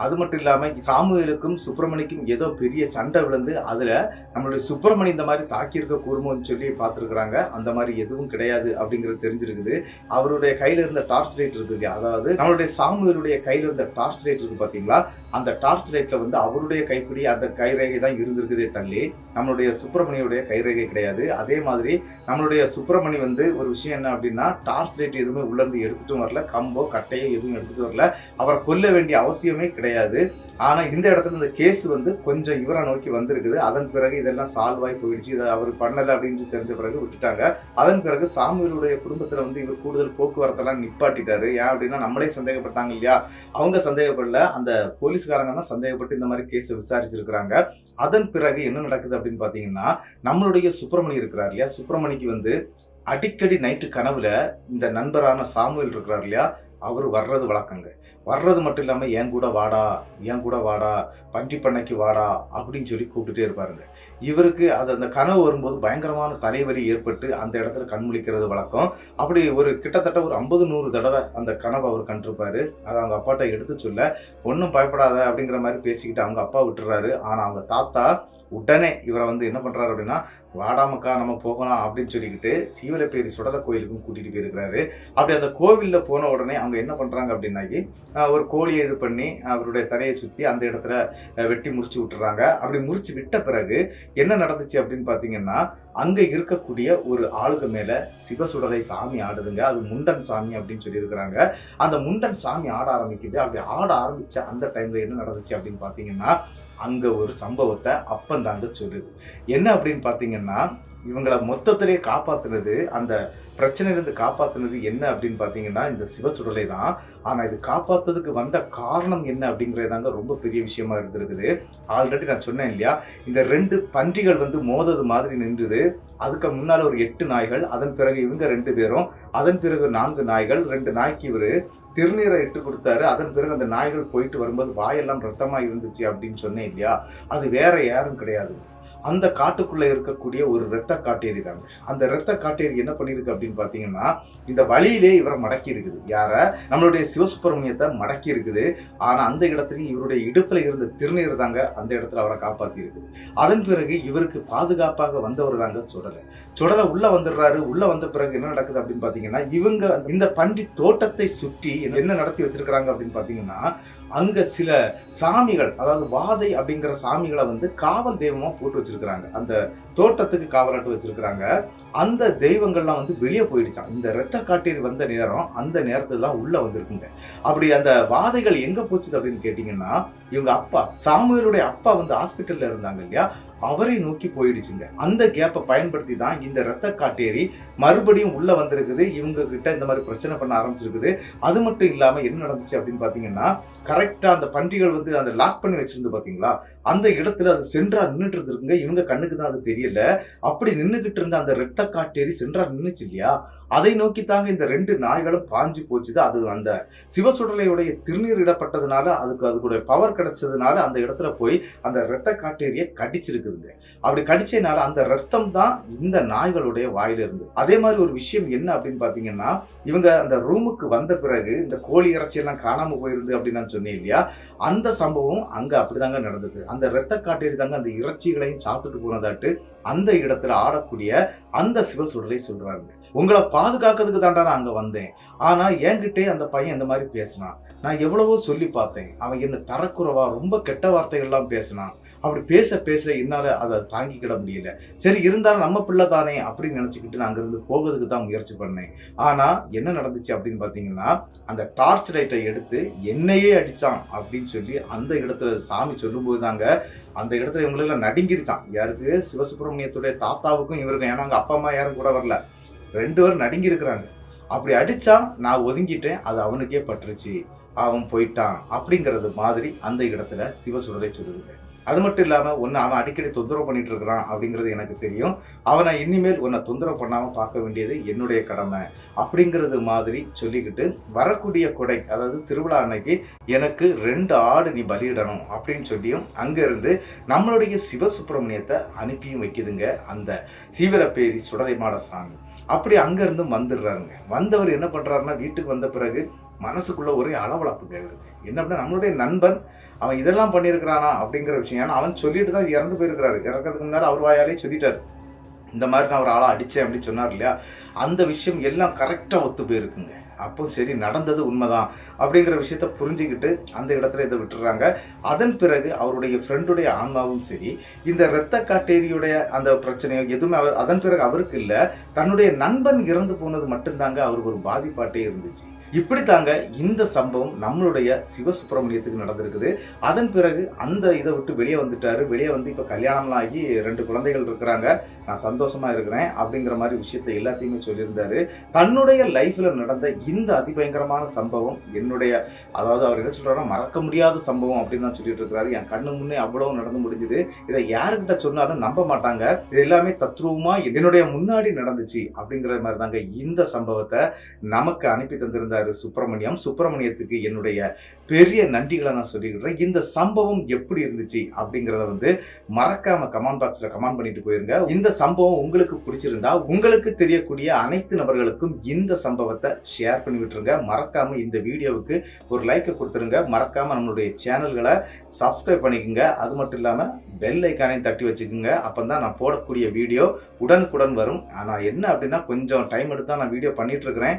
அது மட்டும் இல்லாம சாமுவேலுக்கும் சுப்பிரமணிக்கும் ஏதோ பெரிய சண்டை விழுந்து அதுல நம்மளுடைய சுப்பிரமணி இந்த மாதிரி தாக்கி இருக்க கூடுமோன்னு சொல்லி பார்த்துருக்குறாங்க. அந்த மாதிரி எதுவும் கிடையாது அப்படிங்கிறது தெரிஞ்சிருக்குது. அவருடைய கையில இருந்த டார்ச் லைட் இருக்கு இல்லையா, அதாவது நம்மளுடைய சாமுவேலுடைய கையில இருந்த டார்ச் லைட் இருக்கு பாத்தீங்களா, அந்த டார்ச் லைட்ல வந்து அவருடைய கைப்பிடி அந்த கைரேகை தான் இருந்திருக்குதே தள்ளி நம்மளுடைய சுப்பிரமணியுடைய கைரேகை கிடையாது. அதே மாதிரி நம்மளுடைய சுப்பிரமணி வந்து ஒரு விஷயம் என்ன அப்படின்னா, டார்ச் லைட் எதுவுமே உள்ள இருந்து எடுத்துட்டும் வரல, கம்போ கட்டையோ எதுவும் எடுத்துட்டு வரல, அவரை கொல்ல வேண்டிய அவசியமே கிடையாது. ஆனா இந்த இடத்துல இந்த கேஸ் வந்து கொஞ்சம் இவரை நோக்கி வந்திருக்குது. அதன் பிறகு இதெல்லாம் சால்வ் ஆகி போயிடுச்சு, இதை அவர் பண்ணல அப்படின்னு தெரிஞ்ச பிறகு விட்டுட்டாங்க. அதன் பிறகு சாமுவேலுடைய குடும்பத்துல வந்து இவர் கூடுதல் போக்குவரத்தெல்லாம் நிப்பாட்டிட்டாரு. ஏன் அப்படின்னா, நம்மளே சந்தேகப்பட்டாங்க இல்லையா, அவங்க சந்தேகப்படல, அந்த போலீஸ்காரங்க தான் சந்தேகப்பட்டு இந்த மாதிரி கேஸை விசாரிச்சிருக்கிறாங்க. அதன் பிறகு என்ன நடக்குது அப்படின்னு பாத்தீங்கன்னா, நம்மளுடைய சுப்பிரமணி இருக்கிறார் இல்லையா, சுப்பிரமணிக்கு வந்து அடிக்கடி நைட்டு கனவுல இந்த நண்பரான சாமுவேல் இருக்கிறார் இல்லையா, அவர் வர்றது வழக்கங்க. வர்றது மட்டும் இல்லாமல் என் கூட வாடா, பன்றி பண்ணைக்கு வாடா அப்படின்னு சொல்லி கூப்பிட்டுட்டே இருப்பாருங்க. இவருக்கு அது அந்த கனவு வரும்போது பயங்கரமான தலைவலி ஏற்பட்டு அந்த இடத்துல கண்முழிக்கிறது வழக்கம். அப்படி ஒரு கிட்டத்தட்ட ஒரு 50-100 தடவை அந்த கனவை அவர் கண்டிருப்பாரு. அதை அவங்க அப்பாட்ட எடுத்து சொல்ல, ஒன்றும் பயப்படாத அப்படிங்கிற மாதிரி பேசிக்கிட்டு அவங்க அப்பா விட்டுறாரு. ஆனால் அவங்க தாத்தா உடனே இவரை வந்து என்ன பண்ணுறாரு அப்படின்னா, வாடாமக்கா நம்ம போகலாம் அப்படின்னு சொல்லிக்கிட்டு சீவலப்பேரி சுடல கோயிலுக்கும் கூட்டிகிட்டு போயிருக்கிறாரு. அப்படி அந்த கோவிலில் போன உடனே அவங்க என்ன பண்ணுறாங்க அப்படின்னாக்கி, ஒரு கோழியை இது பண்ணி அவருடைய தலையை சுற்றி அந்த இடத்துல வெட்டி முறிச்சு விட்டுறாங்க. அப்படி முறிச்சு விட்ட பிறகு என்ன நடந்துச்சு அப்படின்னு பார்த்தீங்கன்னா, அங்கே இருக்கக்கூடிய ஒரு ஆளுக்கு மேலே சிவசுடலை சாமி ஆடுதுங்க. அது முண்டன் சாமி அப்படின்னு சொல்லியிருக்கிறாங்க. அந்த முண்டன் சாமி ஆட ஆரம்பிக்குது. அப்படி ஆட ஆரம்பித்த அந்த டைமில் என்ன நடந்துச்சு அப்படின்னு பார்த்தீங்கன்னா, அங்கே ஒரு சம்பவத்தை அப்பந்தாங்க சொல்லுது. என்ன அப்படின்னு பார்த்தீங்கன்னா, இவங்களை மொத்தத்திலே காப்பாற்றுனது, அந்த பிரச்சனையிலிருந்து காப்பாற்றுனது என்ன அப்படின்னு பார்த்தீங்கன்னா, இந்த சிவசுடலை தான். ஆனால் இது காப்பாற்றுறதுக்கு வந்த காரணம் என்ன அப்படிங்கிறது தாங்க ரொம்ப பெரிய விஷயமா இருந்திருக்குது. ஆல்ரெடி நான் சொன்னேன் இல்லையா, இந்த 2 பன்றிகள் வந்து மோதது மாதிரி நின்றுது. அதுக்கு முன்னால் ஒரு 8 நாய்கள், அதன் பிறகு இவங்க 2 பேரும், அதன் பிறகு 4 நாய்கள். 2 நாய்க்கு இவர் திருநீரை இட்டு கொடுத்தாரு. அதன் பிறகு அந்த நாய்கள் போயிட்டு வரும்போது வாயெல்லாம் ரத்தமா இருந்துச்சு அப்படின்னு சொன்னேன் இல்லையா, அது வேற யாரும் கிடையாது, அந்த காட்டுக்குள்ள இருக்கக்கூடிய ஒரு இரத்த காட்டேரி தாங்க. அந்த இரத்த காட்டேரி என்ன பண்ணிருக்கு அப்படின்னு பாத்தீங்கன்னா, இந்த வழியிலே இவரை மடக்கி இருக்குது. யார? நம்மளுடைய சிவசுப்பிரமணியத்தை மடக்கி இருக்குது. ஆனா அந்த இடத்துல இவருடைய இடுப்புல இருந்த திருநீர் தாங்க அந்த இடத்துல அவரை காப்பாத்தி இருக்குது. அதன் பிறகு இவருக்கு பாதுகாப்பாக வந்தவர் தாங்க சுடலை உள்ள வந்துடுறாரு. உள்ள வந்த பிறகு என்ன நடக்குது அப்படின்னு பாத்தீங்கன்னா, இவங்க இந்த பன்றி தோட்டத்தை சுற்றி என்ன நடத்தி வச்சிருக்கிறாங்க அப்படின்னு பாத்தீங்கன்னா, அங்க சில சாமிகள், அதாவது வாதை அப்படிங்கிற சாமிகளை வந்து காவல் தெய்வமா போட்டு வச்சிருக்காங்க. அந்த தோட்டத்துக்கு காவலாட்டு வச்சிருக்கிறாங்க. அந்த தெய்வங்கள்லாம் வந்து வெளியே போயிடுச்சான். இந்த இரத்த காட்டேரி வந்த நேரம், அந்த நேரத்துல தான் உள்ள வந்திருக்குங்க. அப்படி அந்த வாதைகள் எங்க போச்சுது அப்படின்னு கேட்டீங்கன்னா, இவங்க அப்பா சாமுவேலுடைய அப்பா வந்து ஹாஸ்பிட்டல்ல இருந்தாங்க இல்லையா, அவரை நோக்கி போயிடுச்சுங்க. அந்த கேப்பை பயன்படுத்தி தான் இந்த இரத்த காட்டேரி மறுபடியும் உள்ள வந்திருக்குது. இவங்க கிட்ட இந்த மாதிரி பிரச்சனை பண்ண ஆரம்பிச்சிருக்குது. அது மட்டும் இல்லாம என்ன நடந்துச்சு அப்படின்னு பாத்தீங்கன்னா, கரெக்டா அந்த பன்றிகள் வந்து அந்த லாக் பண்ணி வச்சிருந்து பாத்தீங்களா, அந்த இடத்துல அது சென்றா நின்றுட்டு இருக்குங்க. இவங்க கண்ணுக்கு தான் அது தெரியல. அப்படி நின்றுகிட்டு இருந்த அந்த இரத்த காட்டேரி சென்றா நின்னுச்சு இல்லையா, அதை நோக்கி தாங்க இந்த 2 நாய்களும் பாஞ்சு போச்சுது. அது அந்த சிவசுடலையுடைய திருநீர் இடப்பட்டதுனால அதுக்கு பவர் கிடைச்சதுனால அந்த இடத்துல போய் அந்த இரத்த காட்டேரியை கடிச்சிருக்குதுங்க. அப்படி கடிச்சதுனால அந்த ரத்தம் தான் இந்த நாய்களுடைய வாயில இருந்து. அதே மாதிரி ஒரு விஷயம் என்ன அப்படின்னு பாத்தீங்கன்னா, இவங்க அந்த ரூமுக்கு வந்த பிறகு இந்த கோழி இறைச்சி எல்லாம் காணாம போயிருந்து அப்படின்னு நான் சொன்னேன் இல்லையா, அந்த சம்பவம் அங்க அப்படிதாங்க நடந்தது. அந்த இரத்த காட்டேரி தாங்க அந்த இறைச்சிகளையும் சாப்பிட்டுட்டு போனதாட்டு அந்த இடத்துல ஆடக்கூடிய அந்த சிவசுடலை சொல்றாங்க. உங்களை பாதுகாக்கிறதுக்கு தாண்டா நான் அங்க வந்தேன். ஆனா என்கிட்டே அந்த பையன் இந்த மாதிரி பேசினான். நான் எவ்வளவோ சொல்லி பார்த்தேன். அவன் என்ன தரக்குறவா ரொம்ப கெட்ட வார்த்தைகள்லாம் பேசினான். அப்படி பேச பேச என்னால அதை தாங்கிக்கிட முடியல. சரி இருந்தாலும் நம்ம பிள்ளை தானே அப்படின்னு நினைச்சுக்கிட்டு நான் அங்கிருந்து போகிறதுக்கு தான் முயற்சி பண்ணேன். ஆனா என்ன நடந்துச்சு அப்படின்னு பாத்தீங்கன்னா, அந்த டார்ச் லைட்டை எடுத்து என்னையே அடிச்சான் அப்படின்னு சொல்லி அந்த இடத்துல சாமி சொல்லும்போது தாங்க அந்த இடத்துல இவங்களெல்லாம் நடுங்கிருச்சான். யாருக்கு? சிவசுப்பிரமணியத்துடைய தாத்தாவுக்கும் இவருக்கும். ஏன்னா அவங்க அப்பா அம்மா யாரும் கூட வரல, 2 பேரும் நடுங்கி இருக்கிறாங்க. அப்படி அடிச்சா நான் ஒதுங்கிட்டேன், அது அவனுக்கே பட்டுருச்சு, அவன் போயிட்டான் அப்படிங்கிறது மாதிரி அந்த இடத்துல சிவசுடலை சொல்லுதுங்க. அது மட்டும் இல்லாம அவன் அடிக்கடி தொந்தரவு பண்ணிட்டு இருக்கிறான் அப்படிங்கிறது எனக்கு தெரியும். அவனை இனிமேல் உன்னை தொந்தரவு பண்ணாம பார்க்க வேண்டியது என்னுடைய கடமை அப்படிங்கிறது மாதிரி சொல்லிக்கிட்டு வரக்கூடிய கொடை, அதாவது திருவிழா அன்னைக்கு எனக்கு 2 ஆடு நீ பலியிடணும் அப்படின்னு சொல்லியும் அங்க இருந்து நம்மளுடைய சிவசுப்பிரமணியத்தை அனுப்பியும் வைக்குதுங்க அந்த சீவரப்பேரி சுடலைமாட சாமி. அப்படி அங்க இருந்து வந்துடுறாருங்க. வந்தவர் என்ன பண்றாருன்னா, வீட்டுக்கு வந்த பிறகு மனசுக்குள்ள ஒரே அளவலாப்பு கேட்குறது. என்ன அப்படின்னா, நம்மளுடைய நண்பன் அவன் இதெல்லாம் பண்ணியிருக்கிறானா அப்படிங்கிற விஷயம். ஏன்னா அவன் சொல்லிட்டு தான் இறந்து போயிருக்கிறாரு. இறக்கிறதுக்கு முன்னாடி அவர் வாயாலே சொல்லிட்டாரு, இந்த மாதிரி நான் ஒரு ஆளை அடித்தேன் அப்படின்னு சொன்னார் இல்லையா, அந்த விஷயம் எல்லாம் கரெக்டாக ஒத்து போயிருக்குங்க. அப்போ சரி நடந்தது உண்மைதான் அப்படிங்கிற விஷயத்த புரிஞ்சுக்கிட்டு அந்த இடத்துல இதை விட்டுறாங்க. அதன் பிறகு அவருடைய ஃப்ரெண்டுடைய ஆன்மாவும் சரி, இந்த இரத்த காட்டேரியுடைய அந்த பிரச்சனையோ எதுவுமே அதன் பிறகு அவருக்கு இல்லை, தன்னுடைய நண்பன் இறந்து போனது மட்டும்தாங்க அவருக்கு ஒரு பாதிப்பாட்டே இருந்துச்சு. இப்படி தாங்க இந்த சம்பவம் நம்மளுடைய சிவசுப்பிரமணியத்துக்கு நடந்திருக்குது. அதன் பிறகு அந்த இதை விட்டு வெளியே வந்துட்டாரு. வெளியே வந்து இப்போ கல்யாணம்லாம் ஆகி 2 குழந்தைகள் இருக்கிறாங்க, நான் சந்தோஷமா இருக்கிறேன் அப்படிங்கிற மாதிரி விஷயத்தை எல்லாத்தையுமே சொல்லியிருந்தாரு. தன்னுடைய லைஃப்ல நடந்த இந்த அதிபயங்கரமான சம்பவம் என்னுடைய, அதாவது அவர் என்ன சொல்றாருன்னா, மறக்க முடியாத சம்பவம் அப்படின்னு தான் சொல்லிட்டு இருக்கிறாரு. என் கண்ணு முன்னே அவ்வளவு நடந்து முடிஞ்சுது. இதை யாருக்கிட்ட சொன்னாலும் நம்ப மாட்டாங்க. இது எல்லாமே தத்ரூபமா என்னுடைய முன்னாடி நடந்துச்சு அப்படிங்கிற மாதிரி தாங்க இந்த சம்பவத்தை நமக்கு அனுப்பி தந்திருந்தார் சுப்பிரமணியத்துக்கு என்னுடைய பெரிய நன்றிகளை நான் சொல்லிக்கிறேன். இந்த சம்பவம் எப்படி இருந்துச்சு அப்படிங்கிறத வந்து மறக்காம கமெண்ட் பாக்ஸ்ல கமெண்ட் பண்ணிட்டு போயிருங்க. இந்த சம்பவம் உங்களுக்கு பிடிச்சிருந்தா உங்களுக்கு தெரியக்கூடிய அனைத்து நபர்களுக்கும் இந்த சம்பவத்தை ஷேர் பண்ணி விட்டுருங்க. மறக்காம இந்த வீடியோவுக்கு ஒரு லைக்கை கொடுத்துருங்க. மறக்காம நம்மளுடைய சேனல்களை சப்ஸ்கிரைப் பண்ணிக்கோங்க. அது மட்டும் இல்லாம பெல் ஐக்கானையும் தட்டி வச்சுக்கோங்க. அப்பதான் நான் போடக்கூடிய வீடியோ உடனுக்குடன் வரும். ஆனால் என்ன அப்படின்னா, கொஞ்சம் டைம் எடுத்து தான் நான் வீடியோ பண்ணிட்டு இருக்கிறேன்,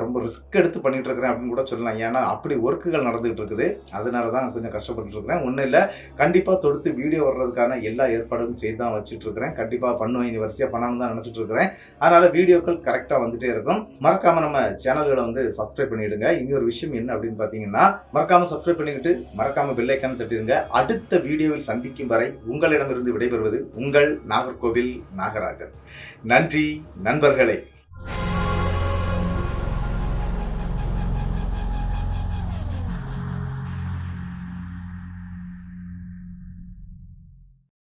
ரொம்ப ரிஸ்க் எடுத்து பண்ணிட்டு இருக்கிறேன் அப்படின்னு கூட சொல்லலாம். ஏன்னா அப்படி ஒர்க்குகள் நடந்துகிட்டு இருக்குது, அதனால தான் கொஞ்சம் கஷ்டப்பட்டு இருக்கிறேன். ஒன்றும் இல்லை, கண்டிப்பாக தொடுத்து வீடியோ வர்றதுக்கான எல்லா ஏற்பாடும் செய்து தான் வச்சுட்டு இருக்கிறேன். கண்டிப்பாக பண்ணுவேன், இனி வரிசையாக பண்ணணும்னு தான் நினச்சிட்டு இருக்கிறேன். அதனால வீடியோக்கள் கரெக்டாக வந்துட்டே இருக்கும். மறக்காம நம்ம சேனல்களை வந்து சப்ஸ்கிரைப் பண்ணிடுங்க. இன்னொரு விஷயம் என்ன அப்படின்னு பார்த்தீங்கன்னா, மறக்காம சப்ஸ்கிரைப் பண்ணிக்கிட்டு மறக்காம பெல் ஐக்கானை தட்டிடுங்க. அடுத்த வீடியோவில் சந்திக்கும் வரை உங்களிடமிருந்து விடைபெறுவது உங்கள் நாகர்கோவில் நாகராஜன். நன்றி நண்பர்களே.